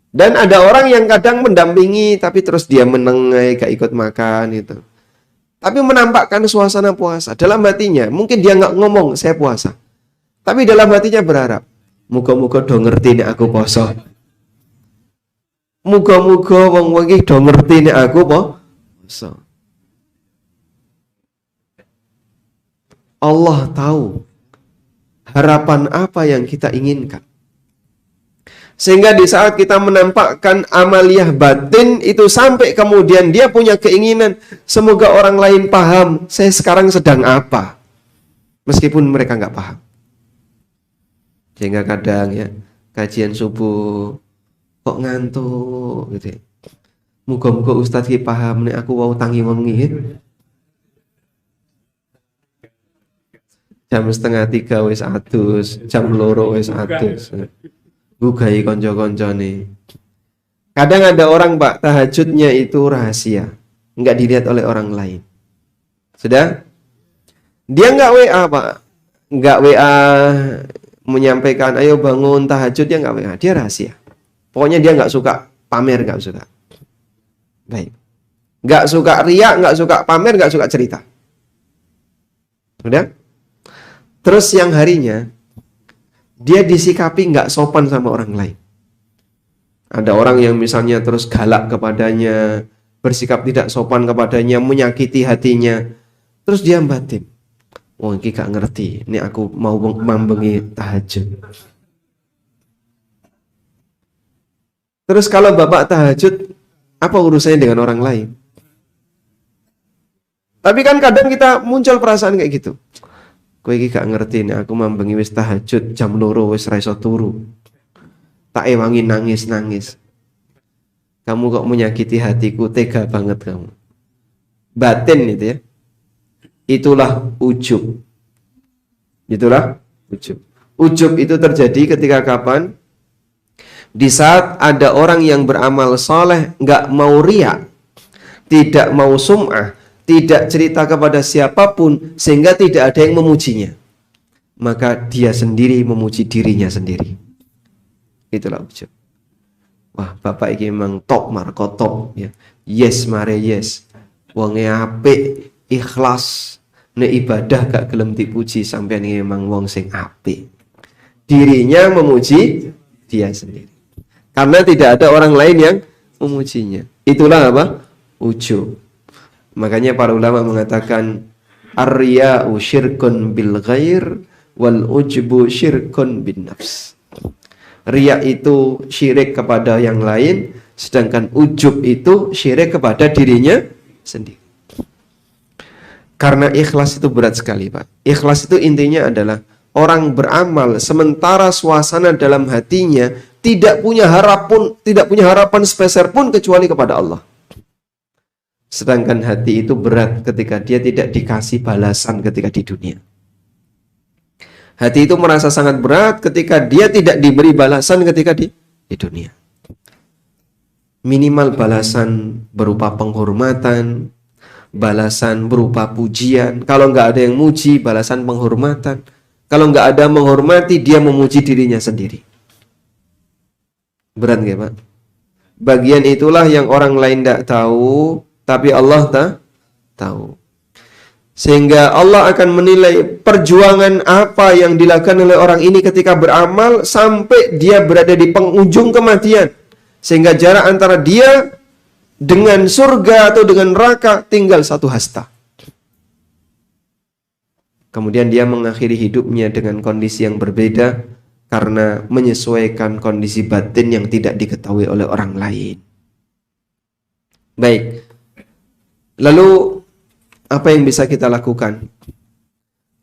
Dan ada orang yang kadang mendampingi tapi terus dia menengai, gak ikut makan itu. Tapi menampakkan suasana puasa dalam hatinya. Mungkin dia nggak ngomong saya puasa, tapi dalam hatinya berharap, muga-muga do ngerti nek aku poso. Muga-muga wong iki do ngerti nek aku poso. Allah tahu harapan apa yang kita inginkan. Sehingga di saat kita menampakkan amaliyah batin itu sampai kemudian dia punya keinginan, semoga orang lain paham saya sekarang sedang apa. Meskipun mereka nggak paham. Sehingga kadang ya, kajian subuh kok ngantuk gitu. Muga-muga Ustadz ki paham nek aku wau tangi wengi. Jam 2:30 wis adus, jam 2 wis adus. Gugai konco-koncone. Kadang ada orang Pak, tahajudnya itu rahasia, nggak dilihat oleh orang lain. Sudah? Dia nggak WA Pak, nggak WA menyampaikan ayo bangun tahajud, dia nggak WA, dia rahasia. Pokoknya dia nggak suka pamer, nggak suka. Baik. Nggak suka riak, nggak suka pamer, nggak suka cerita. Sudah? Terus yang harinya dia disikapi nggak sopan sama orang lain. Ada orang yang misalnya terus galak kepadanya, bersikap tidak sopan kepadanya, menyakiti hatinya. Terus dia batin, wah ini gak ngerti, ini aku mau mambengi tahajud. Terus kalau bapak tahajud, apa urusannya dengan orang lain? Tapi kan kadang kita muncul perasaan kayak gitu. Kowe iki gak ngerti nek aku mambengi wis tahajud jam 2 wis ra iso turu. Tak ewangi nangis-nangis. Kamu kok menyakiti hatiku, tega banget kamu. Batin itu ya. Itulah ujub. Itulah ujub. Ujub itu terjadi ketika kapan? Di saat ada orang yang beramal soleh gak mau riya, tidak mau sum'ah, tidak cerita kepada siapapun, sehingga tidak ada yang memujinya. maka dia sendiri memuji dirinya sendiri. Itulah ujub. Wah, bapak iki memang top marko top ya. Yes mare yes. Wonge apik, ikhlas. Nek ibadah gak gelem dipuji, sampean iki memang wong sing apik. Dirinya memuji dia sendiri. Karena tidak ada orang lain yang memujinya. Itulah apa? Ujub. Makanya para ulama mengatakan ar-riya'u syirkun bil ghair wal ujbu syirkun bin nafs. Riya itu syirik kepada yang lain, sedangkan ujub itu syirik kepada dirinya sendiri. Karena ikhlas itu berat sekali, Pak. Ikhlas itu intinya adalah orang beramal sementara suasana dalam hatinya tidak punya harapan sepeser pun kecuali kepada Allah. Sedangkan hati itu berat ketika dia tidak dikasih balasan ketika di dunia. Hati itu merasa sangat berat ketika dia tidak diberi balasan ketika di dunia. Minimal balasan berupa penghormatan, balasan berupa pujian. Kalau nggak ada yang muji, balasan penghormatan. Kalau nggak ada menghormati, dia memuji dirinya sendiri. Berat nggak, Pak? Bagian itulah yang orang lain tidak tahu, tapi Allah tahu. Sehingga Allah akan menilai perjuangan apa yang dilakukan oleh orang ini ketika beramal sampai dia berada di penghujung kematian. Sehingga jarak antara dia dengan surga atau dengan neraka tinggal satu hasta. Kemudian dia mengakhiri hidupnya dengan kondisi yang berbeda karena menyesuaikan kondisi batin yang tidak diketahui oleh orang lain. Baik. Lalu apa yang bisa kita lakukan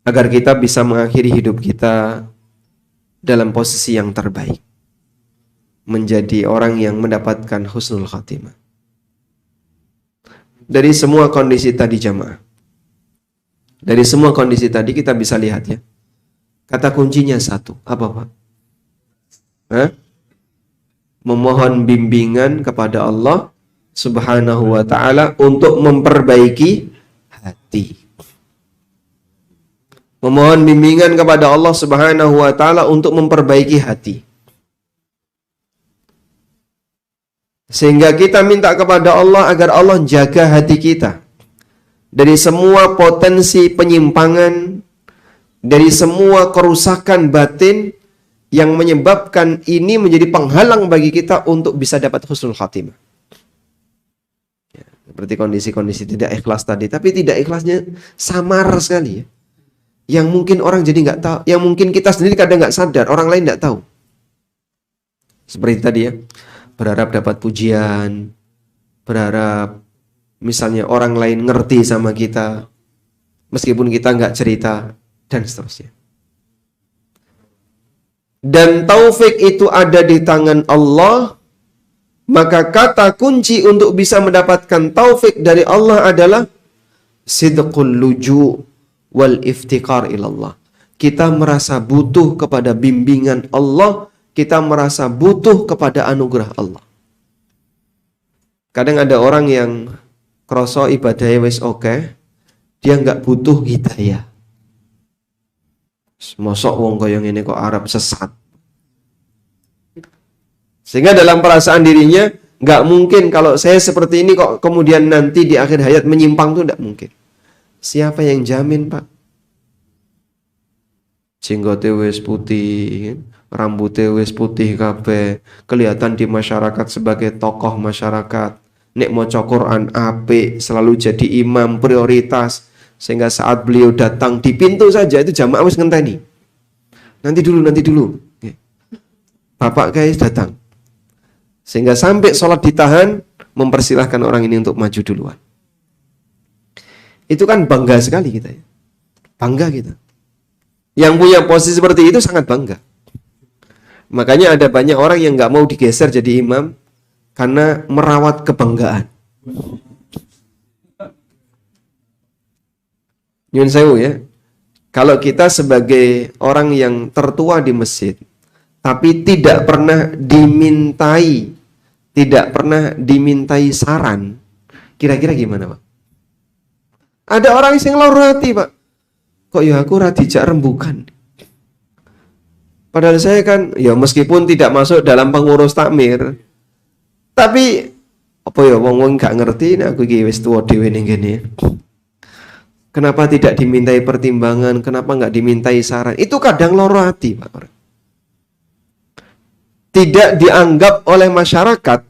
agar kita bisa mengakhiri hidup kita dalam posisi yang terbaik, menjadi orang yang mendapatkan husnul khatimah? Dari semua kondisi tadi jamaah, dari semua kondisi tadi kita bisa lihat ya, kata kuncinya satu, apa Pak? Memohon bimbingan kepada Allah Subhanahu wa ta'ala untuk memperbaiki hati. Memohon bimbingan kepada Allah Subhanahu wa ta'ala untuk memperbaiki hati. Sehingga kita minta kepada Allah agar Allah jaga hati kita dari semua potensi penyimpangan, dari semua kerusakan batin yang menyebabkan ini menjadi penghalang bagi kita untuk bisa dapat husnul khatimah. Seperti kondisi-kondisi tidak ikhlas tadi, tapi tidak ikhlasnya samar sekali ya. Yang mungkin orang jadi nggak tahu, yang mungkin kita sendiri kadang nggak sadar, orang lain nggak tahu. Seperti tadi ya, berharap dapat pujian, berharap misalnya orang lain ngerti sama kita, meskipun kita nggak cerita, dan seterusnya. Dan taufik itu ada di tangan Allah. Maka kata kunci untuk bisa mendapatkan taufik dari Allah adalah sidqul luju' wal iftiqar ilallah. Kita merasa butuh kepada bimbingan Allah, kita merasa butuh kepada anugerah Allah. Kadang ada orang yang kroso ibadahnya wis oke, dia nggak butuh hidayah. Mosok wong kaya ngene kok arep sesat. Sehingga dalam perasaan dirinya, nggak mungkin kalau saya seperti ini kok kemudian nanti di akhir hayat menyimpang, tuh nggak mungkin. Siapa yang jamin, Pak? Jenggote wis putih, rambutnya wis putih kabeh, kelihatan di masyarakat sebagai tokoh masyarakat. Nek maca Quran apik, selalu jadi imam prioritas. Sehingga saat beliau datang di pintu saja itu jamaah wis ngenteni. Nanti dulu. Bapak guys datang. Sehingga sampai sholat ditahan, mempersilahkan orang ini untuk maju duluan. Itu kan bangga sekali kita ya. Bangga kita. Yang punya posisi seperti itu sangat bangga. Makanya ada banyak orang yang nggak mau digeser jadi imam karena merawat kebanggaan. Nyun sewu ya. Kalau kita sebagai orang yang tertua di masjid, tapi tidak pernah dimintai saran, kira-kira gimana Pak? Ada orang yang lor hati Pak, kok ya aku ra dijak rembukan. Padahal saya kan, ya meskipun tidak masuk dalam pengurus takmir, tapi apa ya wong-wong gak ngerti nek aku iki wis tuwa dhewe ning kene. Kenapa tidak dimintai pertimbangan? Kenapa nggak dimintai saran? Itu kadang loro hati, Pak. Tidak dianggap oleh masyarakat,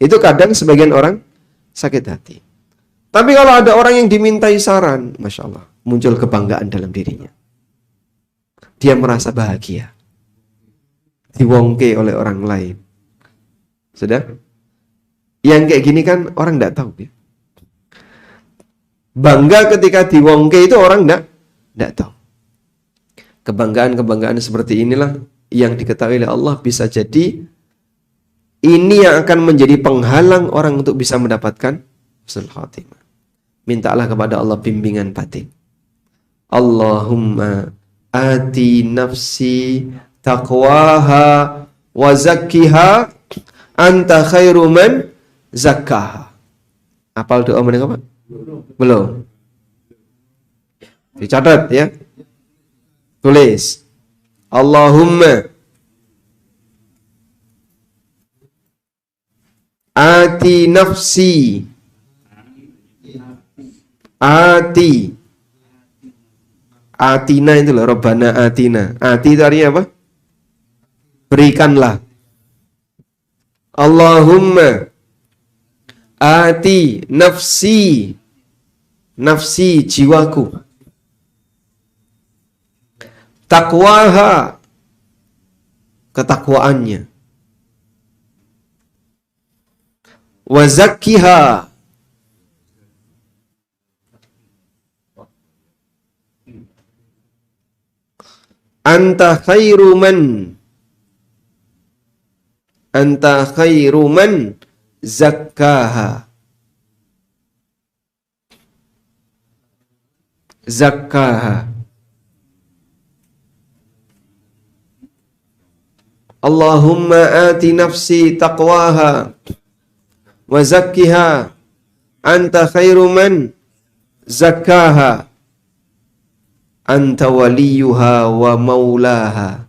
itu kadang sebagian orang sakit hati. Tapi kalau ada orang yang dimintai saran, Masya Allah, muncul kebanggaan dalam dirinya. Dia merasa bahagia. Diwongke oleh orang lain. Sudah? Yang kayak gini kan orang nggak tahu ya. Bangga ketika diwongke itu orang enggak tahu. Kebanggaan-kebanggaan seperti inilah yang diketahui oleh Allah bisa jadi ini yang akan menjadi penghalang orang untuk bisa mendapatkan husnul khatimah. Mintalah kepada Allah bimbingan batin. Allahumma ati nafsi taqwaha wa zakkiha anta khairu man zakkaha. Hafal doa mereka, Pak? Belum. Dicatat ya. Tulis. Allahumma ati nafsi. Ati. Atina itu loh, Rabbana atina. Ati itu artinya apa? Berikanlah. Allahumma ati nafsi. Nafsi jiwaku. Takwaha. Ketakwaannya. Wa zakkiha. Anta khairu man zakkaha. Zakkaha. Allahumma ati nafsi taqwaha wa zakkiha anta khairu man zakkaha. Anta waliyuha wa maulaha.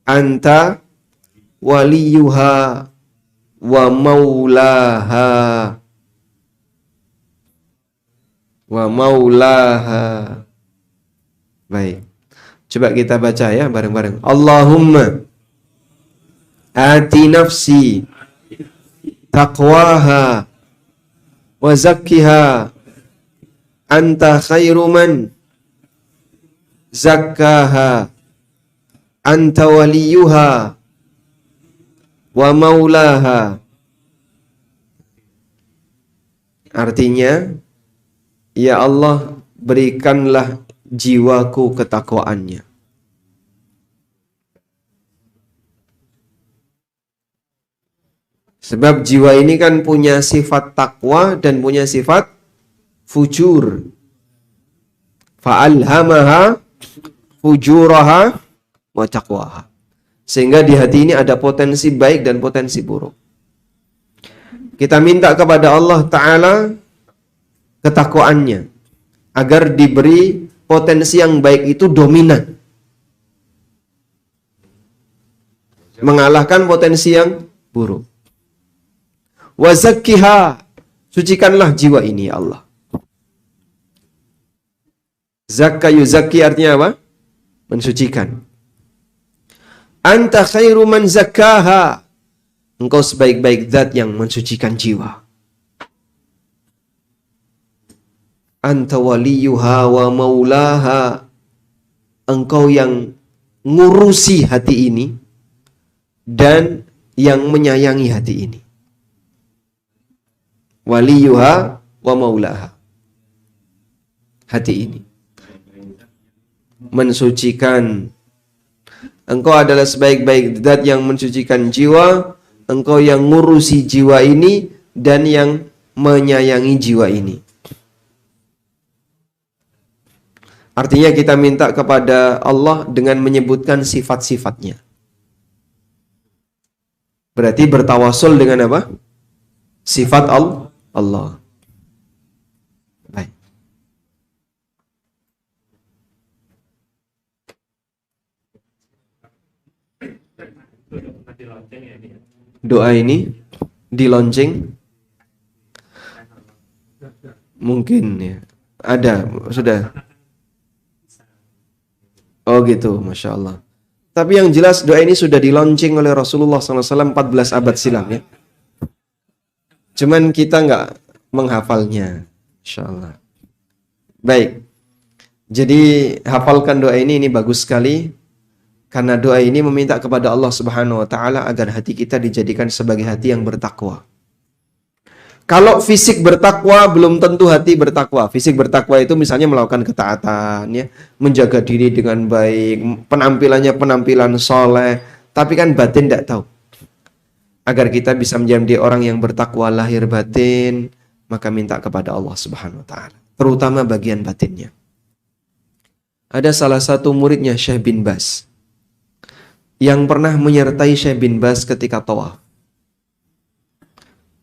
Anta waliyuha wa maulaha. Wa maulaha. Baik. Coba kita baca ya bareng-bareng. Allahumma ati nafsi taqwaha wa zakkiha anta khairu man zakkaha anta waliyuha wa maulaha. Artinya, ya Allah, berikanlah jiwaku ketakwaannya. Sebab jiwa ini kan punya sifat takwa dan punya sifat fujur. Fa'alhamaha fujuraha wa taqwaha. Sehingga di hati ini ada potensi baik dan potensi buruk. Kita minta kepada Allah Ta'ala ketakwaannya agar diberi potensi yang baik itu dominan, mengalahkan potensi yang buruk. Wa zakkiha, sucikanlah jiwa ini ya Allah. Zakka yuzakki artinya apa? Mensucikan. Anta khairu man zakkaha, engkau sebaik-baik zat yang mensucikan jiwa. Anta waliyuha wa maulaha, engkau yang ngurusi hati ini dan yang menyayangi hati ini. Waliyuha wa maulaha, hati ini mensucikan. Engkau adalah sebaik-baik zat yang mensucikan jiwa, engkau yang ngurusi jiwa ini dan yang menyayangi jiwa ini. Artinya kita minta kepada Allah dengan menyebutkan sifat-sifatnya. Berarti bertawasul dengan apa? Sifat Allah. Baik. Doa ini dilonceng mungkin ya. Ada, sudah. Oh gitu, Masya Allah. Tapi yang jelas doa ini sudah dilonceng oleh Rasulullah SAW 14 abad silam ya. Cuman kita nggak menghafalnya. Masya Allah. Baik. Jadi hafalkan doa ini bagus sekali. Karena doa ini meminta kepada Allah Subhanahu wa taala agar hati kita dijadikan sebagai hati yang bertakwa. Kalau fisik bertakwa belum tentu hati bertakwa. Fisik bertakwa itu misalnya melakukan ketaatan ya, menjaga diri dengan baik, penampilannya penampilan soleh, tapi kan batin tidak tahu. Agar kita bisa menjadi orang yang bertakwa lahir batin, maka minta kepada Allah Subhanahu wa taala, terutama bagian batinnya. Ada salah satu muridnya Syekh bin Baz yang pernah menyertai Syekh bin Baz ketika tawaf.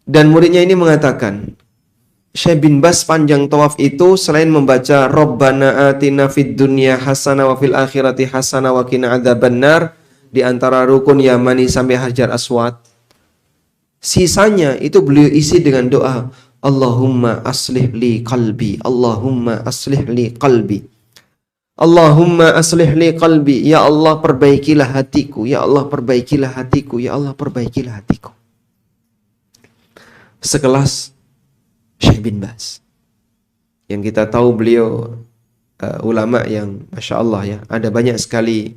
Dan muridnya ini mengatakan, Syekh bin Baz panjang tawaf itu selain membaca Rabbana atina fid dunya hasanah wa fil akhirati hasanah wa qina adzabannar di antara rukun Yamani sampai Hajar Aswad, sisanya itu beliau isi dengan doa, Allahumma aslih li qalbi, Allahumma aslih li qalbi, Allahumma aslih li qalbi, ya Allah perbaikilah hatiku, ya Allah perbaikilah hatiku, ya Allah perbaikilah hatiku. Sekelas Syekh bin Baz, yang kita tahu beliau ulama yang Masya Allah ya, ada banyak sekali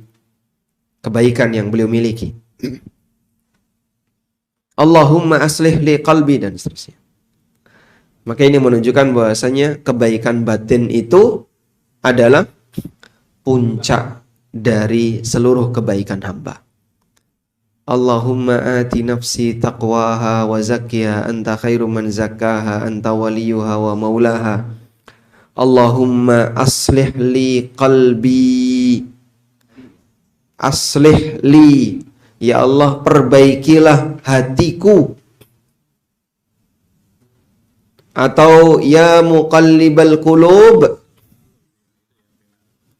kebaikan yang beliau miliki. Allahumma aslih li qalbi dan seterusnya. Maka ini menunjukkan bahwasanya kebaikan batin itu adalah puncak dari seluruh kebaikan hamba. Allahumma ati nafsi taqwaha wa zakkiha anta khairu man zakkaha anta waliyuha wa maulaha. Allahumma aslih li qalbi, aslih li, ya Allah perbaikilah hatiku. Atau ya muqallibal qulub,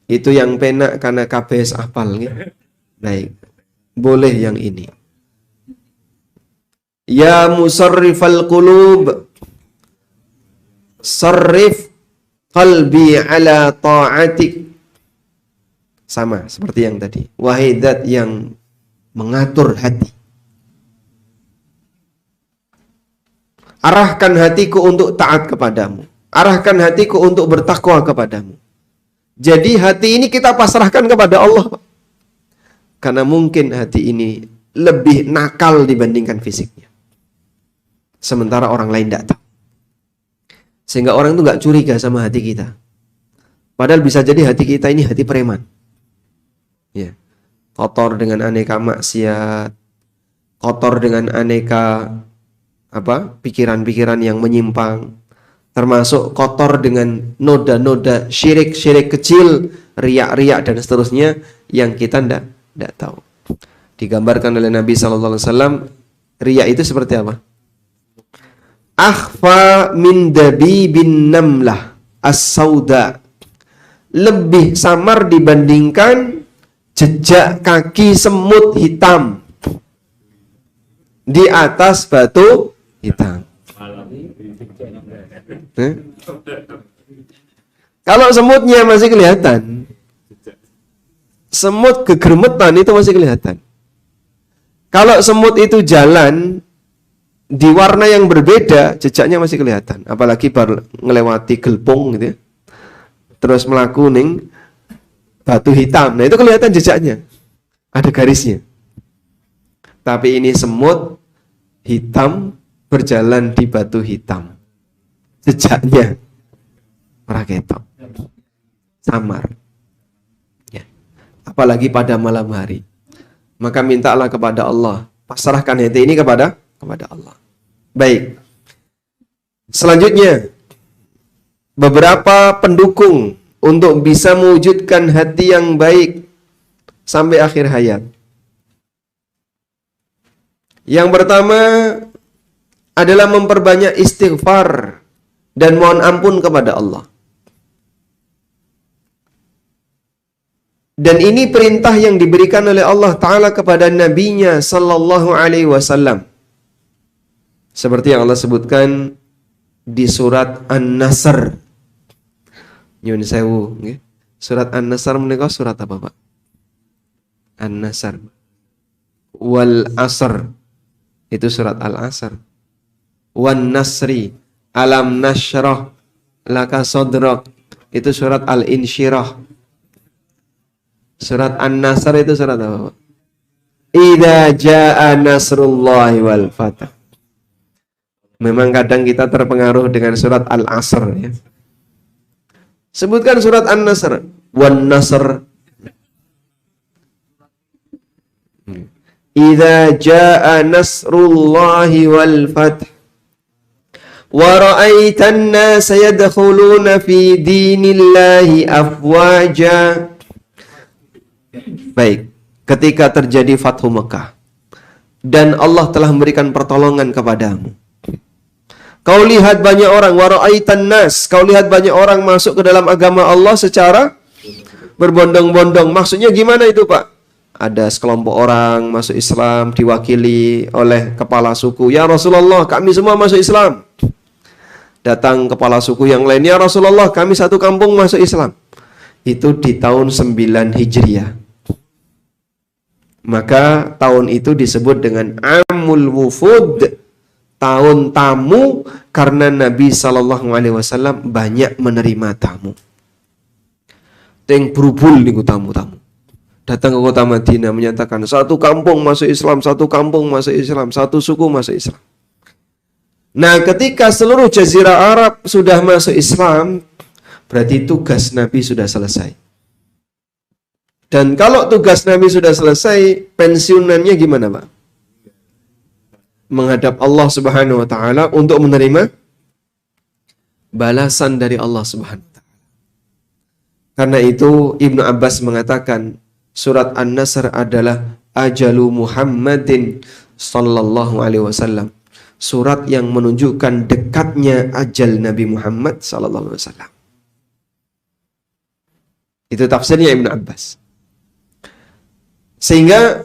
itu yang penak karena KBS hafal gitu. Baik, boleh yang ini. Ya musarrifal qulub, sarrif qalbi ala ta'atik. Sama seperti yang tadi. Wahai zat yang mengatur hati, arahkan hatiku untuk taat kepadamu, arahkan hatiku untuk bertakwa kepadamu. Jadi hati ini kita pasrahkan kepada Allah, karena mungkin hati ini lebih nakal dibandingkan fisiknya, sementara orang lain tidak tahu. Sehingga orang itu nggak curiga sama hati kita. Padahal bisa jadi hati kita ini hati preman. Ya. Kotor dengan aneka maksiat, kotor dengan aneka pikiran-pikiran yang menyimpang, termasuk kotor dengan noda-noda syirik-syirik kecil, riak-riak dan seterusnya yang kita tidak tahu. Digambarkan oleh Nabi SAW, riak itu seperti apa? Akhfa min dabibin namlah as-sauda, lebih samar dibandingkan jejak kaki semut hitam di atas batu hitam. Kalau semutnya masih kelihatan, semut gegermetan itu masih kelihatan. Kalau semut itu jalan di warna yang berbeda, jejaknya masih kelihatan. Apalagi baru ngelewati gelpung gitu ya, terus melaku ning batu hitam, nah itu kelihatan jejaknya, ada garisnya. Tapi ini semut hitam berjalan di batu hitam, jejaknya raketok, samar ya. Apalagi pada malam hari. Maka mintalah kepada Allah, pasrahkan hati ini kepada Allah. Baik, selanjutnya beberapa pendukung untuk bisa mewujudkan hati yang baik sampai akhir hayat. Yang pertama adalah memperbanyak istighfar dan mohon ampun kepada Allah. Dan ini perintah yang diberikan oleh Allah Ta'ala kepada Nabi-Nya Sallallahu Alaihi Wasallam. Seperti yang Allah sebutkan di surat An-Nasr. Nyun sewu. Surat An-Nasr menika surat apa, Pak? An-Nasr. Wal Asr. Itu surat Al-Asr. Wan Nasri. Alam nasyrah laka sadrak. Itu surat Al-Insyirah. Surat An-Nasr itu surat apa? Idza jaa nasrullahi wal fath. Memang kadang kita terpengaruh dengan surat Al-Asr ya. Sebutkan surat An-Nasr. Wan Nasr. Idza jaa nasrullahi wal fath. Wa ra'aitan nasa yadkhuluna fi dinillahi afwaja. Baik, ketika terjadi Fathu Mekah dan Allah telah memberikan pertolongan kepadamu. Kau lihat banyak orang, wa ra'aitan nas, kau lihat banyak orang masuk ke dalam agama Allah secara berbondong-bondong. Maksudnya gimana itu, Pak? Ada sekelompok orang masuk Islam diwakili oleh kepala suku. Ya Rasulullah, kami semua masuk Islam. Datang kepala suku yang lain, ya Rasulullah, kami satu kampung masuk Islam. Itu di tahun 9 Hijriah. Maka tahun itu disebut dengan Amul Wufud, tahun tamu, karena Nabi SAW banyak menerima tamu. Yang berubul nih tamu-tamu. Datang ke kota Madinah menyatakan satu kampung masuk Islam, satu kampung masuk Islam, satu suku masuk Islam. Nah, ketika seluruh Jazirah Arab sudah masuk Islam, berarti tugas Nabi sudah selesai. Dan kalau tugas Nabi sudah selesai, pensiunannya gimana, Pak? Menghadap Allah Subhanahu wa taala untuk menerima balasan dari Allah Subhanahu wa taala. Karena itu Ibnu Abbas mengatakan surat An-Nasr adalah ajalu Muhammadin sallallahu alaihi wasallam. Surat yang menunjukkan dekatnya ajal Nabi Muhammad sallallahu alaihi wasallam. Itu tafsirnya Ibnu Abbas. Sehingga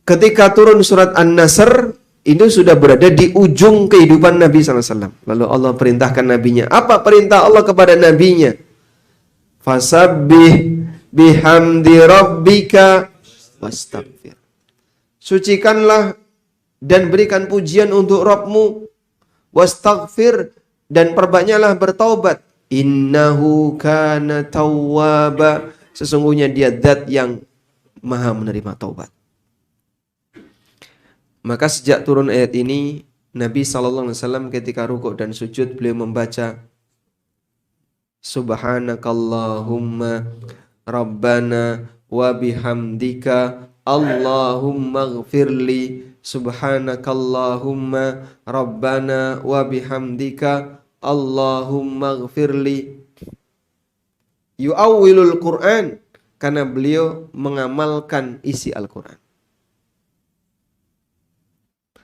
ketika turun surat An-Nasr, itu sudah berada di ujung kehidupan Nabi SAW. Lalu Allah perintahkan nabinya. Apa perintah Allah kepada nabinya? Fasabbih bihamdi rabbika wastaghfir. Sucikanlah dan berikan pujian untuk Rabbmu. Wastaghfir, dan perbanyaklah bertaubat. Innahu kana tawwaba. Sesungguhnya dia zat yang maha menerima taubat. Maka sejak turun ayat ini, Nabi SAW ketika rukuk dan sujud, beliau membaca Subhanakallahumma Rabbana wa bihamdika Allahumma ghfirli. Subhanakallahumma Rabbana wa bihamdika Allahumma ghfirli. Yu'awwilul Qur'an, karena beliau mengamalkan isi Al-Quran.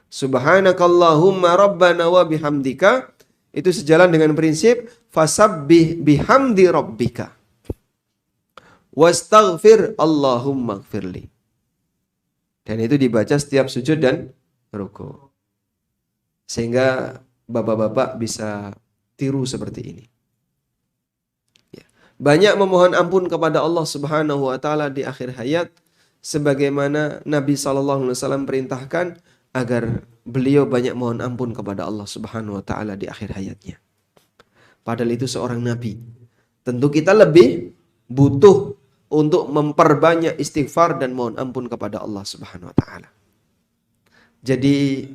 Subhanakallahumma Rabbana wa bihamdika, itu sejalan dengan prinsip fasabbih bihamdi rabbika wastaghfir Allahumma ghfirli. Dan itu dibaca setiap sujud dan ruku. Sehingga bapak-bapak bisa tiru seperti ini. Banyak memohon ampun kepada Allah Subhanahu wa taala di akhir hayat, sebagaimana Nabi SAW perintahkan agar beliau banyak mohon ampun kepada Allah Subhanahu wa taala di akhir hayatnya. Padahal itu seorang nabi. Tentu kita lebih butuh untuk memperbanyak istighfar dan mohon ampun kepada Allah Subhanahu wa taala. Jadi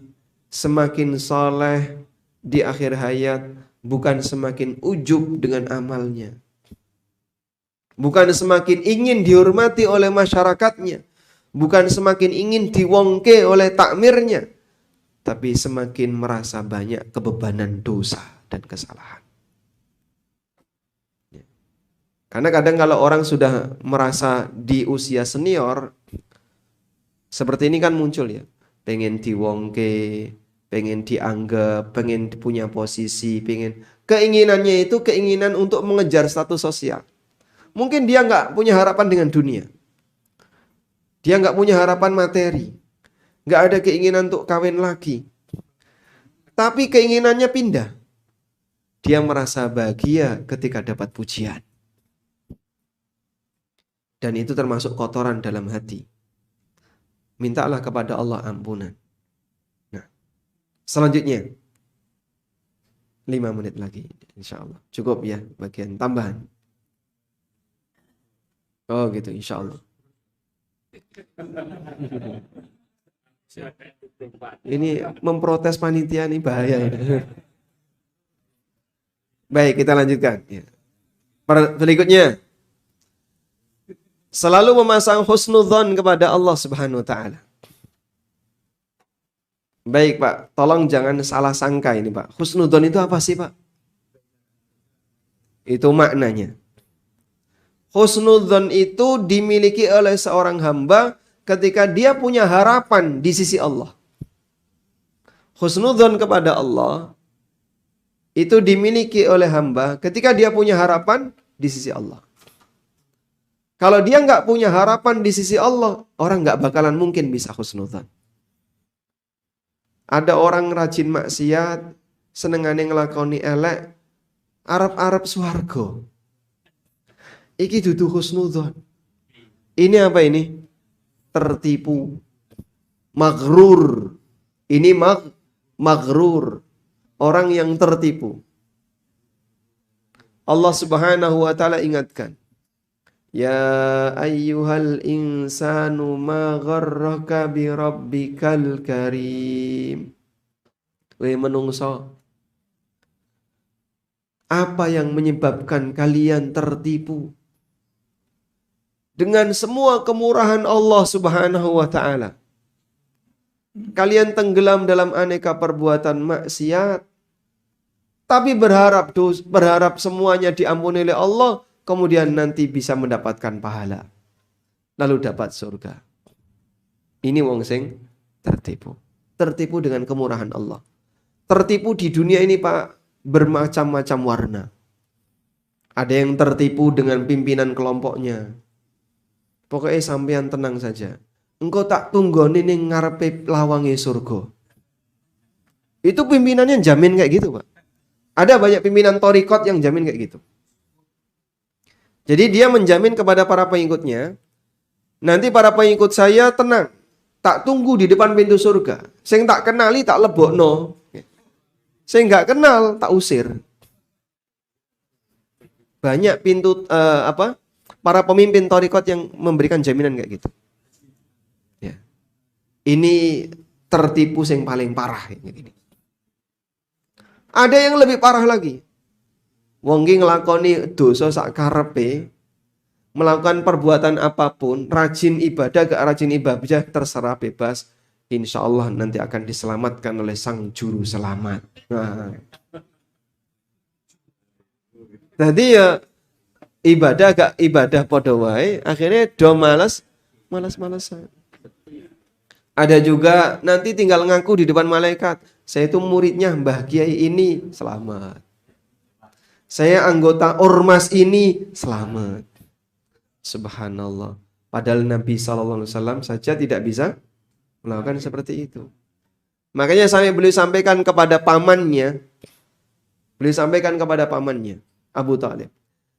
semakin saleh di akhir hayat, bukan semakin ujub dengan amalnya. Bukan semakin ingin dihormati oleh masyarakatnya. Bukan semakin ingin diwongke oleh takmirnya. Tapi semakin merasa banyak kebebanan dosa dan kesalahan. Karena kadang kalau orang sudah merasa di usia senior, seperti ini kan muncul ya. Pengen diwongke, pengen dianggap, pengen punya posisi, pengen. Keinginannya itu keinginan untuk mengejar status sosial. Mungkin dia nggak punya harapan dengan dunia. Dia nggak punya harapan materi. Nggak ada keinginan untuk kawin lagi. Tapi keinginannya pindah. Dia merasa bahagia ketika dapat pujian. Dan itu termasuk kotoran dalam hati. Mintalah kepada Allah ampunan. Nah, selanjutnya 5 menit lagi, insya Allah. Cukup ya, bagian tambahan. Oh gitu, insya Allah. Ini memprotes panitia nih bahaya. Baik, kita lanjutkan. Berikutnya, selalu memasang husnudzon kepada Allah Subhanahu wa taala. Baik, Pak. Tolong jangan salah sangka ini, Pak. Husnudzon itu apa sih, Pak? Itu maknanya. Husnudzon itu dimiliki oleh seorang hamba ketika dia punya harapan di sisi Allah. Husnudzon kepada Allah itu dimiliki oleh hamba ketika dia punya harapan di sisi Allah. Kalau dia nggak punya harapan di sisi Allah, orang nggak bakalan mungkin bisa husnudzon. Ada orang rajin maksiat, senengane ngelakoni elek, arep-arep swarga. Iki dudu husnudzon. Ini apa ini? Tertipu. Maghrur. Ini maghrur. Orang yang tertipu. Allah Subhanahu wa taala ingatkan. Ya ayyuhal insanu ma gharraka bi rabbikal karim. Wahai menungso, apa yang menyebabkan kalian tertipu dengan semua kemurahan Allah Subhanahu wa taala? Kalian tenggelam dalam aneka perbuatan maksiat, tapi berharap semuanya diampuni oleh Allah, kemudian nanti bisa mendapatkan pahala, lalu dapat surga. Ini wong sing tertipu. Tertipu dengan kemurahan Allah. Tertipu di dunia ini, Pak, bermacam-macam warna. Ada yang tertipu dengan pimpinan kelompoknya. Pokoknya sampean tenang saja. Engkau tak tunggoni ning ngarepe lawange surga. Itu pimpinannya jamin kayak gitu, Pak. Ada banyak pimpinan torikot yang jamin kayak gitu. Jadi dia menjamin kepada para pengikutnya, nanti para pengikut saya tenang, tak tunggu di depan pintu surga. Sing tak kenali tak lebokno. Sing nggak kenal tak usir. Banyak para pemimpin torikot yang memberikan jaminan kayak gitu. Ya. Ini tertipu yang paling parah ini. Ada yang lebih parah lagi. Wong ki nglakoni dosa sak karepe, melakukan perbuatan apapun, rajin ibadah gak rajin ibadah terserah bebas. Insya Allah nanti akan diselamatkan oleh Sang Juru Selamat. Nah. Jadi ya ibadah gak ibadah podo wae, akhirnya do malas-malasan. Ada juga nanti tinggal ngaku di depan malaikat, saya itu muridnya Mbah Kiai ini, selamat. Saya anggota ormas ini, selamat. Subhanallah. Padahal Nabi SAW saja tidak bisa melakukan seperti itu. Makanya beliau sampaikan kepada pamannya, Abu Talib.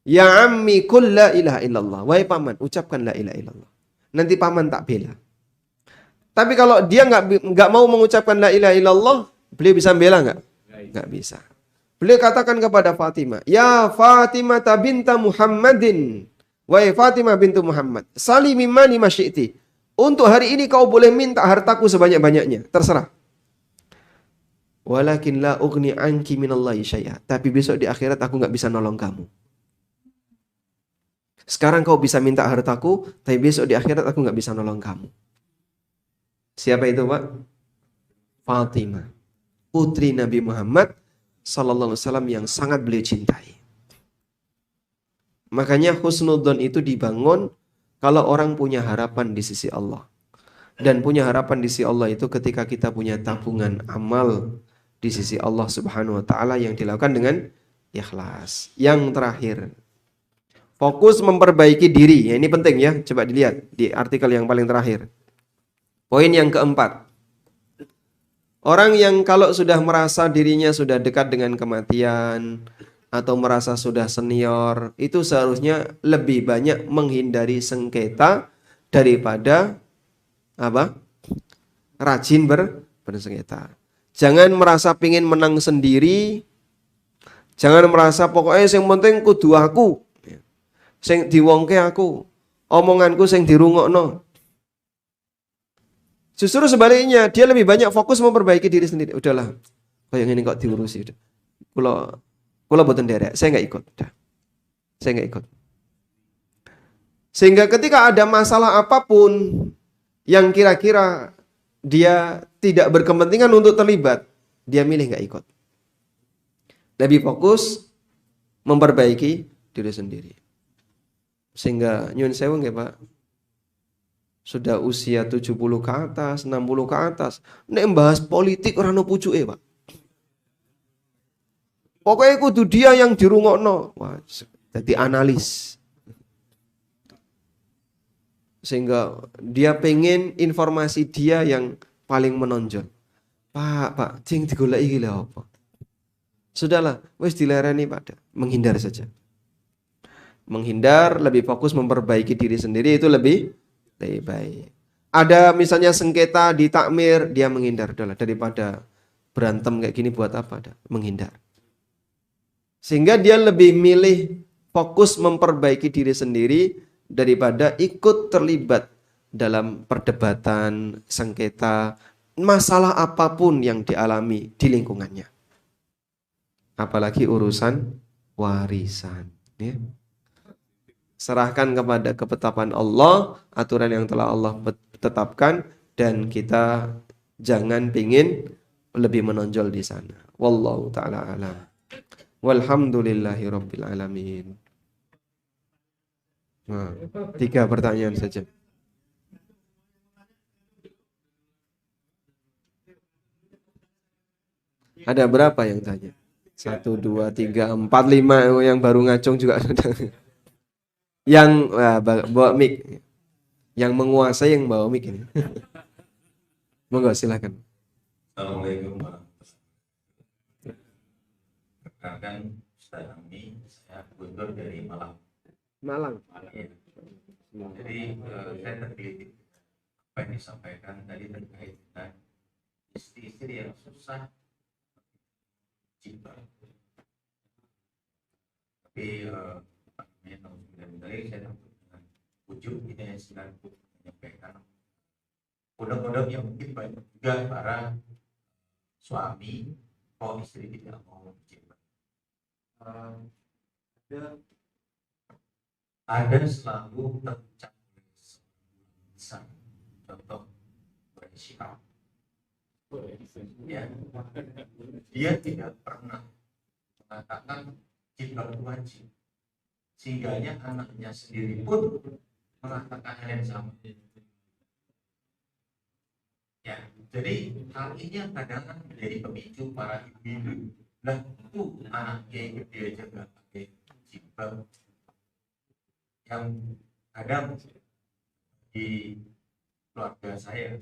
Ya ammi kul la ilaha illallah. Wahai paman, ucapkan la ilaha illallah. Nanti paman tak bela. Tapi kalau dia nggak mau mengucapkan la ilaha illallah, beliau bisa bela nggak? Nggak bisa. Beliau katakan kepada Fatimah, ya Fatimah binta Muhammadin, wahai Fatimah bintu Muhammad, sali mimani masyi'ti. Untuk hari ini kau boleh minta hartaku sebanyak-banyaknya, terserah. Walakin la ughni anki minallahi syai'a. Tapi besok di akhirat aku nggak bisa nolong kamu. Sekarang kau bisa minta hartaku, tapi besok di akhirat aku nggak bisa nolong kamu. Siapa itu, Pak? Fatimah, putri Nabi Muhammad sallallahu alaihi wasallam yang sangat beliau cintai. Makanya husnudzon itu dibangun kalau orang punya harapan di sisi Allah. Dan punya harapan di sisi Allah itu ketika kita punya tabungan amal di sisi Allah Subhanahu wa taala yang dilakukan dengan ikhlas. Yang terakhir, Fokus memperbaiki diri. Ya, ini penting ya. Coba dilihat di artikel yang paling terakhir. Poin yang keempat. Orang yang kalau sudah merasa dirinya sudah dekat dengan kematian atau merasa sudah senior, itu seharusnya lebih banyak menghindari sengketa daripada apa? Rajin bersengketa. Jangan merasa pingin menang sendiri. Jangan merasa pokoknya yang penting kudu aku. Sing diwongke aku. Omonganku sing dirungokno. Justru sebaliknya, dia lebih banyak fokus memperbaiki diri sendiri. Udahlah, kayak ini kok diurusi. Kula boten derek, saya nggak ikut. Udah. Saya nggak ikut. Sehingga ketika ada masalah apapun yang kira-kira dia tidak berkepentingan untuk terlibat, dia milih nggak ikut. Lebih fokus memperbaiki diri sendiri. Sehingga nyun sewu nggih Pak, sudah usia 70 ke atas, 60 ke atas, nek bahas politik ora ono pucuke, Pak. Pokoknya kudu dia yang dirungokno. Wah, jadi analis. Sehingga dia pengen informasi dia yang paling menonjol. Pak, sing digoleki iki lho apa? Sudahlah, wis dilereni Pak, menghindar saja. Menghindar, lebih fokus memperbaiki diri sendiri itu lebih baik. Ada misalnya sengketa di takmir, dia menghindar udahlah daripada berantem kayak gini buat apa? Menghindar. Sehingga dia lebih milih fokus memperbaiki diri sendiri daripada ikut terlibat dalam perdebatan, sengketa, masalah apapun yang dialami di lingkungannya. Apalagi urusan warisan, ya. Serahkan kepada ketetapan Allah, aturan yang telah Allah tetapkan, dan kita jangan pingin lebih menonjol di sana. Wallahu ta'ala alam. Walhamdulillahi rabbil alamin. Nah, 3 pertanyaan saja. Ada berapa yang tanya? 1, 2, 3, 4, 5 yang baru ngacung juga ada. Yang bawa mic, yang menguasai yang bawa mic ini. Monggo silakan. Assalamualaikum warahmatullahi wabarakatuh. Ustaz Ami, saya Guntur dari Malang. Ya. Jadi saya terpilih apa yang disampaikan tadi terkait dengan istri-istri yang susah cinta. Tapi saya dapat dengan ujung ini yang sedang menyampaikan kodok-kodok yang mungkin banyak juga para suami kalau istri tidak mau berjilbab. Ada selalu tercap besar, contoh bersikap. Ya, dia tidak pernah mengatakan jilbab itu wajib, sehingga anaknya sendiri pun mengatakan hal yang sama. Ya, jadi hal ini yang kadang menjadi pemicu para ibu-ibu. Nah, itu anaknya ikut diajak nggak pakai jilbab, yang kadang di keluarga saya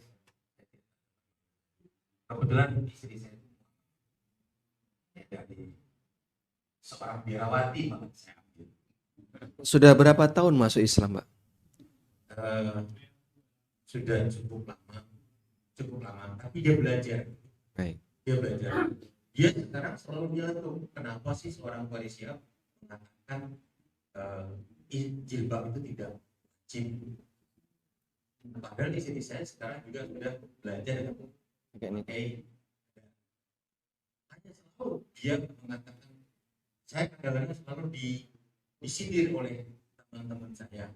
kebetulan istri saya ya, dari seorang biarawati, maka saya ambil. Sudah berapa tahun masuk Islam, Pak? Sudah cukup lama, tapi dia belajar. Baik. Dia belajar. Dia sekarang selalu bilang tuh, kenapa sih seorang Farisiah mengatakan jilbab itu tidak wajib. Padahal di sini saya sekarang juga sudah belajar dengan pakai. Hanya selalu dia mengatakan, saya kadang-kadang selalu disindir oleh teman-teman saya.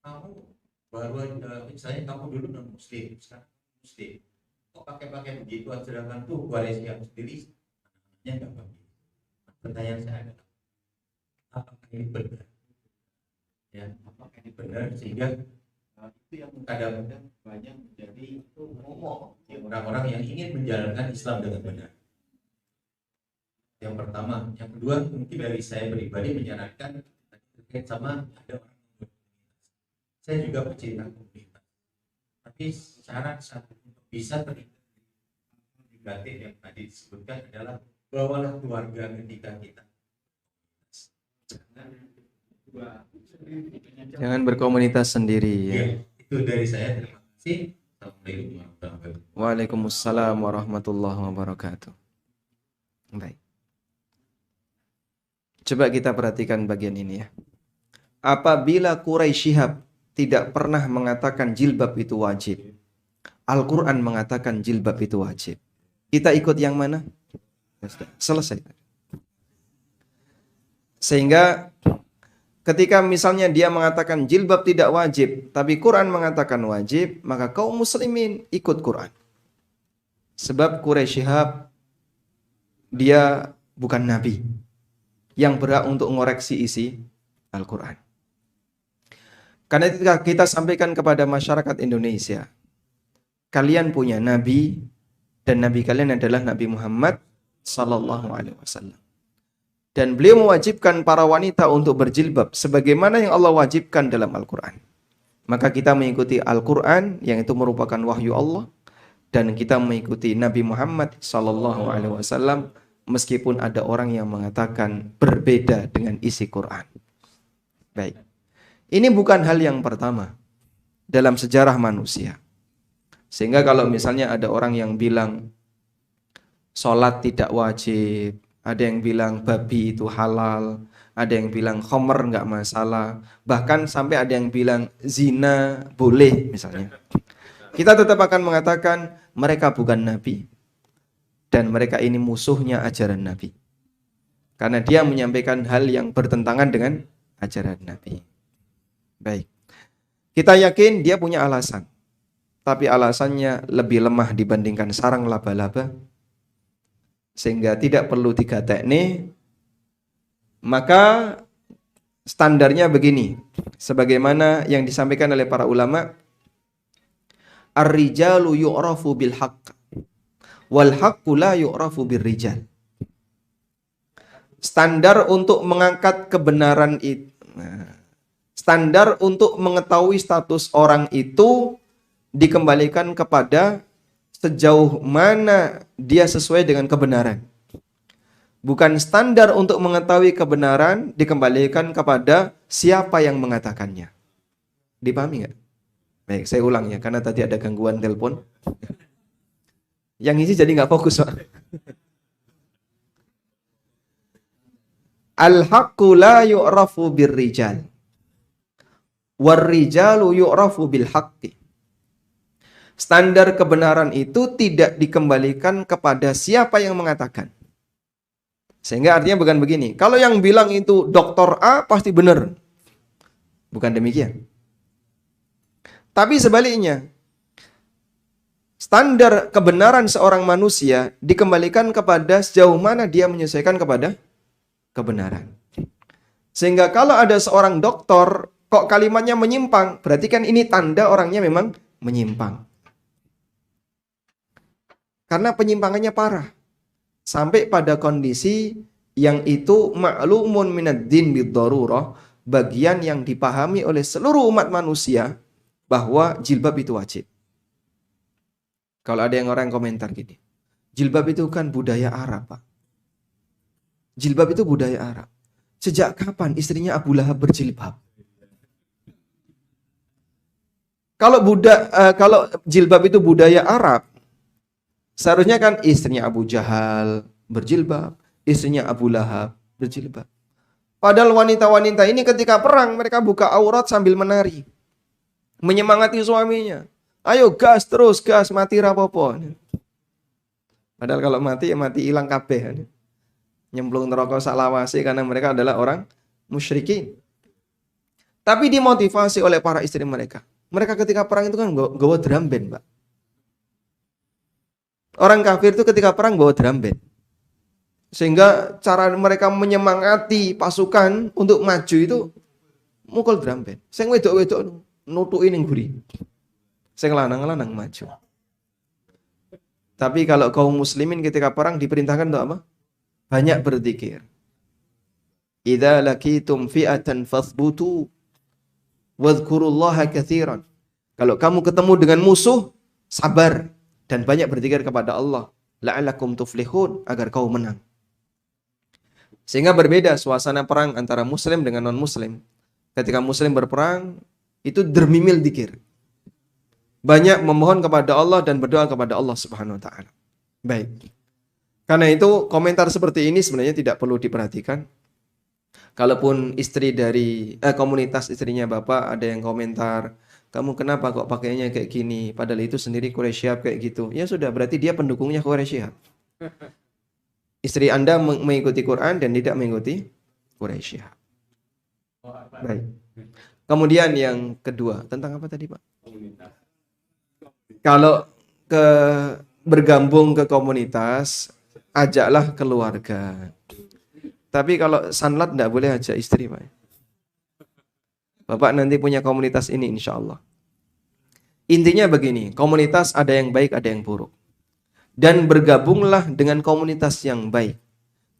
Kamu baru misalnya kamu dulu non muslim, sekarang muslim. Kok pakai begitu, sedangkan tuh Farisiah sendiri anaknya nggak pakai. Pertanyaan saya adalah, apakah ini benar? Ya, apakah ini benar sehingga itu yang kadang-kadang banyak menjadi momok ya, orang-orang yang ingin menjalankan Islam dengan benar. Yang pertama, yang kedua mungkin dari saya pribadi menyarankan terkait sama ada orang yang buat komunitas. Saya juga pecinta komunitas, tapi syarat satu untuk bisa terlibat yang tadi disebutkan adalah bawalah keluarga ketika kita. Jangan berkomunitas sendiri ya. Ya, itu dari saya. Terima kasih. Assalamualaikum warahmatullahi wabarakatuh. Waalaikumsalam warahmatullahi wabarakatuh. Baik. Coba kita perhatikan bagian ini ya. Apabila Quraisy Syihab tidak pernah mengatakan jilbab itu wajib, Al-Quran mengatakan jilbab itu wajib. Kita ikut yang mana? Selesai. Sehingga ketika misalnya dia mengatakan jilbab tidak wajib, tapi Quran mengatakan wajib, maka kaum muslimin ikut Quran. Sebab Quraisy Syihab dia bukan nabi yang berhak untuk mengoreksi isi Al-Quran. Karena itu kita sampaikan kepada masyarakat Indonesia, kalian punya nabi, dan nabi kalian adalah Nabi Muhammad sallallahu alaihi wasallam. Dan beliau mewajibkan para wanita untuk berjilbab sebagaimana yang Allah wajibkan dalam Al-Quran. Maka kita mengikuti Al-Quran yang itu merupakan wahyu Allah, dan kita mengikuti Nabi Muhammad sallallahu alaihi wasallam meskipun ada orang yang mengatakan berbeda dengan isi Quran. Baik. Ini bukan hal yang pertama dalam sejarah manusia. Sehingga kalau misalnya ada orang yang bilang sholat tidak wajib, ada yang bilang babi itu halal, ada yang bilang khomer nggak masalah, bahkan sampai ada yang bilang zina boleh misalnya. Kita tetap akan mengatakan mereka bukan nabi. Dan mereka ini musuhnya ajaran nabi. Karena dia menyampaikan hal yang bertentangan dengan ajaran nabi. Baik. Kita yakin dia punya alasan. Tapi alasannya lebih lemah dibandingkan sarang laba-laba. Sehingga tidak perlu digatekne. Maka standarnya begini. Sebagaimana yang disampaikan oleh para ulama. Ar-rijalu yu'rafu bil haqq. Wal haqqu la yu'rafu bir rijal. Standar untuk mengangkat kebenaran itu. Standar untuk mengetahui status orang itu dikembalikan kepada sejauh mana dia sesuai dengan kebenaran. Bukan standar untuk mengetahui kebenaran dikembalikan kepada siapa yang mengatakannya. Dipahami nggak? Baik, saya ulang ya, karena tadi ada gangguan telepon. Yang isi jadi nggak fokus, Pak. Al-haqqu la yu'rafu birrijal. War-rijalu yu'rafu bil haqqi. Standar kebenaran itu tidak dikembalikan kepada siapa yang mengatakan. Sehingga artinya bukan begini. Kalau yang bilang itu Dr. A pasti benar. Bukan demikian. Tapi sebaliknya, standar kebenaran seorang manusia dikembalikan kepada sejauh mana dia menyesuaikan kepada kebenaran. Sehingga kalau ada seorang dokter kok kalimatnya menyimpang, berarti kan ini tanda orangnya memang menyimpang. Karena penyimpangannya parah. Sampai pada kondisi yang itu ma'lumun minad din bid-darurah, bagian yang dipahami oleh seluruh umat manusia bahwa jilbab itu wajib. Kalau ada yang orang komentar gini, jilbab itu kan budaya Arab, Pak. Jilbab itu budaya Arab. Sejak kapan istrinya Abu Lahab berjilbab? Kalau jilbab itu budaya Arab, seharusnya kan istrinya Abu Jahal berjilbab, istrinya Abu Lahab berjilbab. Padahal wanita-wanita ini ketika perang mereka buka aurat sambil menari, menyemangati suaminya. Ayo gas terus, gas, mati rapopo. Padahal kalau mati ya mati hilang kabeh. Nyemplung neraka saklawase karena mereka adalah orang musyrikin. Tapi dimotivasi oleh para istri mereka. Mereka ketika perang itu kan bawa drum band, Pak. Orang kafir itu ketika perang bawa drum band. Sehingga cara mereka menyemangati pasukan untuk maju itu mukul drum band. Sing wedok-wedok nutuki ning guri. Sing lanang-lanang maju. Tapi kalau kaum muslimin ketika perang diperintahkan untuk apa? Banyak berzikir. idza laqitum fi'atan fathbutu wadhkurullaha katsiran. Kalau kamu ketemu dengan musuh, sabar dan banyak berzikir kepada Allah, la'allakum tuflihun, agar kau menang. Sehingga berbeda suasana perang antara muslim dengan non-muslim. Ketika muslim berperang, itu dermimil dzikir. Banyak memohon kepada Allah dan berdoa kepada Allah Subhanahu wa taala. Baik. Karena itu komentar seperti ini sebenarnya tidak perlu diperhatikan. Kalaupun istri dari komunitas istrinya Bapak ada yang komentar, kamu kenapa kok pakainya kayak gini? Padahal itu sendiri Quraisy kayak gitu. Ya sudah, berarti dia pendukungnya Quraisy. Istri Anda mengikuti Quran dan tidak mengikuti Quraisy. Baik. Kemudian yang kedua, tentang apa tadi, Pak? Kalau bergabung ke komunitas, ajaklah keluarga. Tapi kalau sanlat tidak boleh ajak istri, Pak. Bapak nanti punya komunitas ini insya Allah. Intinya begini, komunitas ada yang baik, ada yang buruk. Dan bergabunglah dengan komunitas yang baik.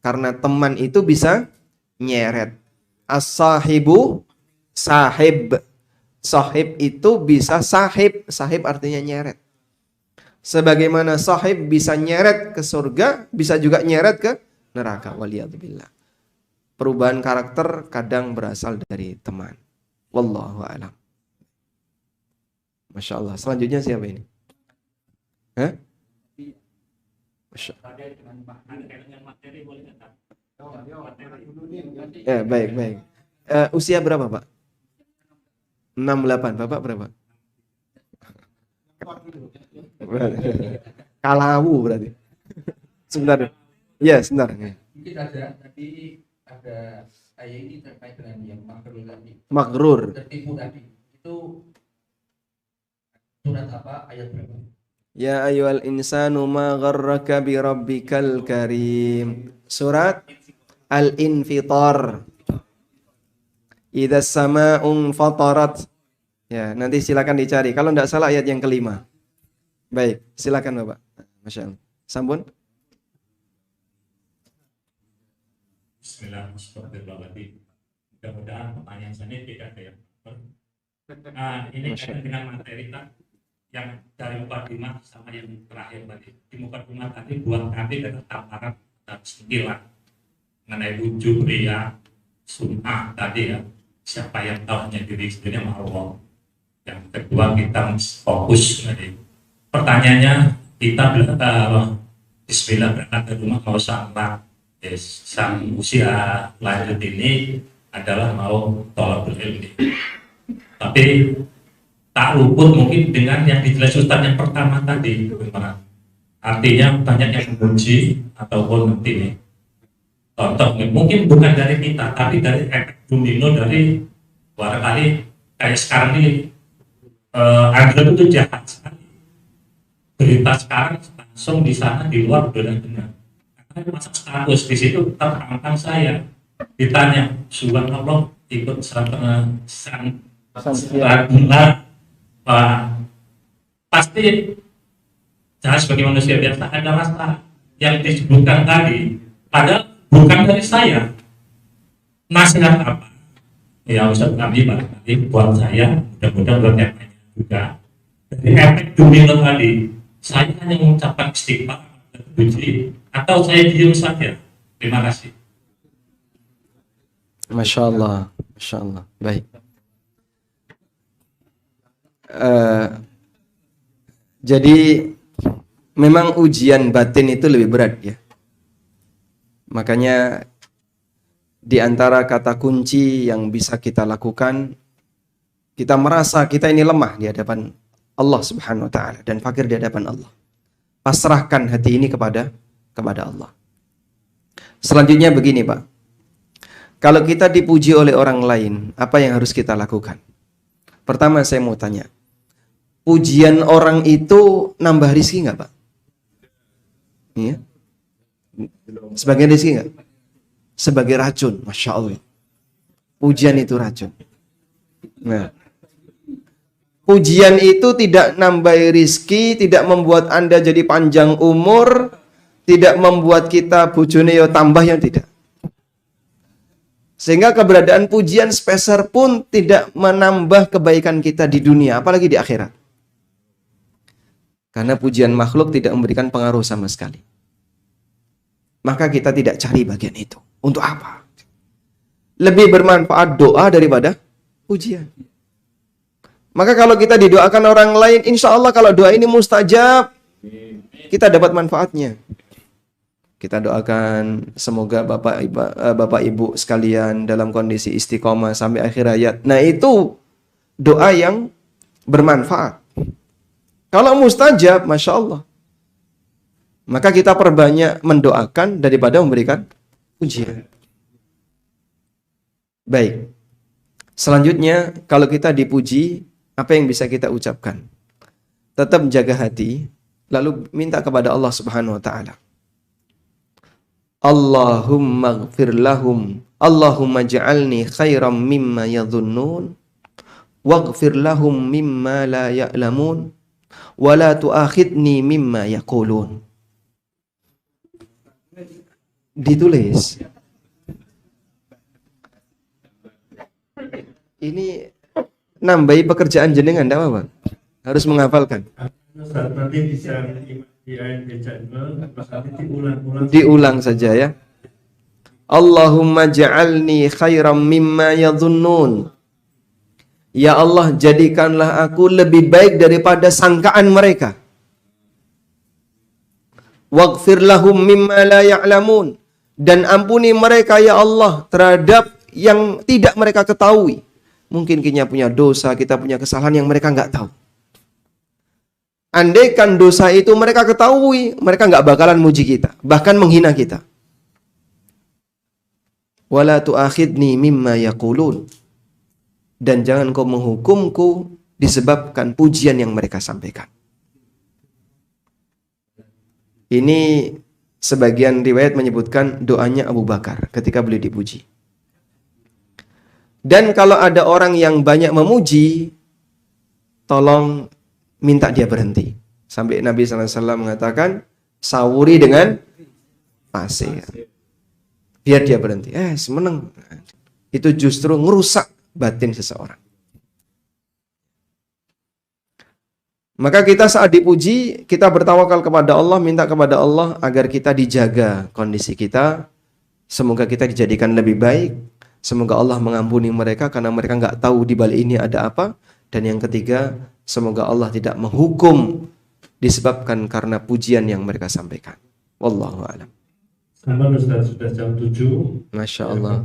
Karena teman itu bisa nyeret. As-sahibu sahib. Sahib itu bisa sahib. Sahib artinya nyeret. Sebagaimana sahib bisa nyeret ke surga, bisa juga nyeret ke neraka. Waliyadzubillah. Perubahan karakter kadang berasal dari teman. Wallahu a'lam. Masya Allah. Selanjutnya siapa ini? Hah? Masya Allah. Ya, baik. Usia berapa, Pak? 68. Bapak berapa? Kalawu berarti. Sebentar. Ya, sebentar. Mungkin ada ayat ini terkait dengan yang makrur tadi. Makrur. Tertipu tadi. Itu surat apa? Ayat berapa? Ya ayyuhal insanu ma gharraka bi rabbikal karim. Surat Al-Infitar. Idza samaa'un fatarat. Ya, nanti silakan dicari. Kalau tidak salah ayat yang kelima. Baik, silakan Bapak. Masya Allah. Sampun. Bismillahirrahmanirrahim. Mudah-mudahan pertanyaan saya tidak ada yang ini kaitan dengan materi yang dari mukadimah sama yang terakhir tadi. Di mukadimah tadi buat kami dan tamparan dan sembilan mengenai wujud ria sunnah tadi ya. Siapa yang tahu hanya diri sendiri sama Allah. Yang kedua kita fokus tadi. Pertanyaannya kita Bismillah berangkat ke rumah mau sholat. Sang usia lanjut ini adalah mau tolak ilmi. Tapi tak luput mungkin dengan yang dijelaskan Ustaz yang pertama tadi. Artinya banyak yang memuji ataupun nanti nih. Contoh mungkin bukan dari kita, tapi dari efek domino dari barangkali kayak sekarang ini Android itu jahat sekali. Berita sekarang langsung di sana di luar benar-benar. Karena masa status di situ terangkan saya ditanya subhanallah ikut pasti saya sebagai manusia biasa ada rasa yang disebutkan tadi padahal bukan dari saya. Nasihat apa ya Ustaz kami barangkali buat saya mudah-mudahan buat yang lainnya juga dari efek domino tadi saya hanya mengucapkan istighfar puji atau saya diam saja. Terima kasih. Masya Allah. Baik. Jadi memang ujian batin itu lebih berat ya. Makanya di antara kata kunci yang bisa kita lakukan, kita merasa kita ini lemah di hadapan Allah Subhanahu wa taala dan fakir di hadapan Allah. Pasrahkan hati ini kepada Allah. Selanjutnya begini, Pak. Kalau kita dipuji oleh orang lain, apa yang harus kita lakukan? Pertama saya mau tanya, pujian orang itu nambah rezeki nggak, Pak? Iya. Sebagai rezeki nggak? Sebagai racun, Masya Allah. Pujian itu racun. Nah, pujian itu tidak nambah rezeki, tidak membuat Anda jadi panjang umur, tidak membuat kita bojone yo tambah yang tidak. Sehingga keberadaan pujian sepeser pun tidak menambah kebaikan kita di dunia, apalagi di akhirat. Karena pujian makhluk tidak memberikan pengaruh sama sekali. Maka kita tidak cari bagian itu. Untuk apa? Lebih bermanfaat doa daripada pujian. Maka kalau kita didoakan orang lain, insya Allah kalau doa ini mustajab, kita dapat manfaatnya. Kita doakan semoga Bapak Ibu sekalian dalam kondisi istiqomah sampai akhir hayat. Nah itu doa yang bermanfaat. Kalau mustajab, Masya Allah. Maka kita perbanyak mendoakan daripada memberikan pujian. Baik. Selanjutnya, kalau kita dipuji, apa yang bisa kita ucapkan? Tetap jaga hati, lalu minta kepada Allah Subhanahu wa Ta'ala. Allahumma gfir lahum, Allahumma ja'alni khairam mimma yadhunnun, waghfir lahum mimma la ya'lamun, wa la tu'akhidni mimma yaqulun. Ditulis. Ini nambahi pekerjaan jenengan, enggak apa-apa. Harus menghafalkan. Nanti bisa di ANB channel, nanti diulang-ulang. Diulang saja ya. Allahumma ja'alni khairam mimma yadhunnun. Ya Allah, jadikanlah aku lebih baik daripada sangkaan mereka. Waghfir lahum mimma la ya'lamun. Dan ampuni mereka ya Allah terhadap yang tidak mereka ketahui. Mungkin kita punya dosa, kita punya kesalahan yang mereka nggak tahu. Andaikan dosa itu mereka ketahui, mereka nggak bakalan muji kita, bahkan menghina kita. Wala tu'akhidni mimma yaqulun. Dan jangan kau menghukumku disebabkan pujian yang mereka sampaikan. Ini sebagian riwayat menyebutkan doanya Abu Bakar ketika beliau dipuji. Dan kalau ada orang yang banyak memuji, tolong minta dia berhenti. Sampai Nabi SAW mengatakan, sawuri dengan pasir. Biar dia berhenti. Semeneng. Itu justru ngerusak batin seseorang. Maka kita saat dipuji, kita bertawakal kepada Allah, minta kepada Allah agar kita dijaga kondisi kita. Semoga kita dijadikan lebih baik. Semoga Allah mengampuni mereka karena mereka nggak tahu di balik ini ada apa. Dan yang ketiga, semoga Allah tidak menghukum disebabkan karena pujian yang mereka sampaikan. Wallahu a'lam. Sama Ustaz, sudah jam 7. Masya Allah.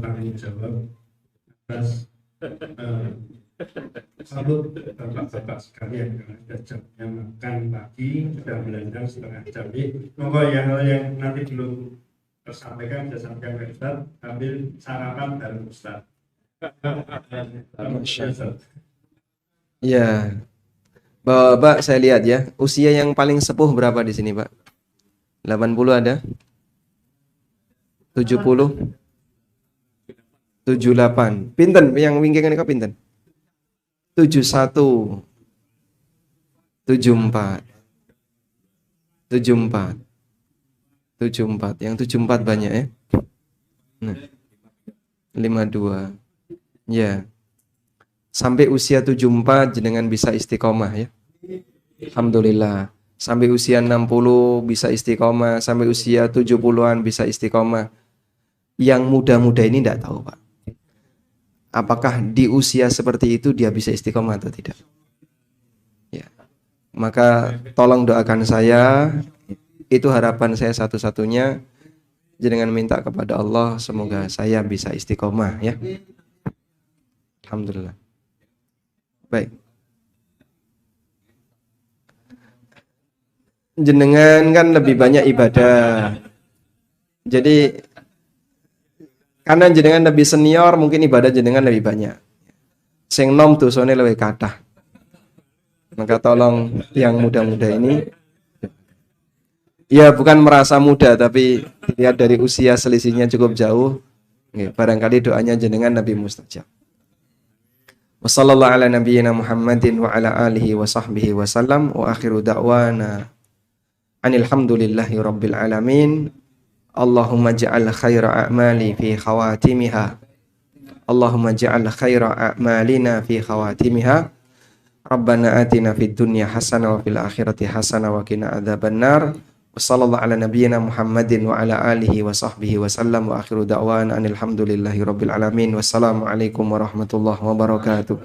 Salut bapak-bapak sekalian, karena sudah jamnya makan pagi, sudah belajar setengah jam. Monggo yang nanti belum tersampaikan, saya sampaikan ke Ustaz, ambil sarapan dari Ustaz. Ya, Bapak saya lihat ya, usia yang paling sepuh berapa di sini Pak? 80 ada? 70? 78. Pinten yang wingkingan niku pinten? 71. 74. 74. 74. Yang 74 banyak ya. Nah. 52. Ya. Sampai usia 74 jenengan bisa istiqomah ya. Alhamdulillah. Sampai usia 60 bisa istiqomah, sampai usia 70-an bisa istiqomah. Yang muda-muda ini enggak tahu, Pak. Apakah di usia seperti itu dia bisa istiqomah atau tidak? Ya. Maka tolong doakan saya. Itu harapan saya satu-satunya. Jangan minta kepada Allah semoga saya bisa istiqomah ya. Alhamdulillah. Baik. Jenengan kan lebih banyak ibadah. Jadi karena jenengan lebih senior, mungkin ibadah jenengan lebih banyak. Sing nom tuh soalnya lebih kathah. Maka tolong yang muda-muda ini, ya bukan merasa muda, tapi lihat dari usia selisihnya cukup jauh. Barangkali doanya jenengan lebih mustajab. Wassallallahu ala nabiyyina Muhammadin wa ala alihi wa sahbihi wa sallam wa akhiru da'wana anilhamdulillahi rabbil alamin. Allahumma ja'al khaira a'mali fi khawatimiha Allahumma ja'al khaira a'malina fi khawatimiha. Rabbana atina fid dunya hasanah wa fil akhirati hasanah wa qina adzabannar. Wa sallallahu ala nabiyyina Muhammadin wa ala alihi wa sahbihi wa sallam wa akhiru da'wana alhamdulillahi rabbil alamin. Wassalamualaikum warahmatullahi wabarakatuh.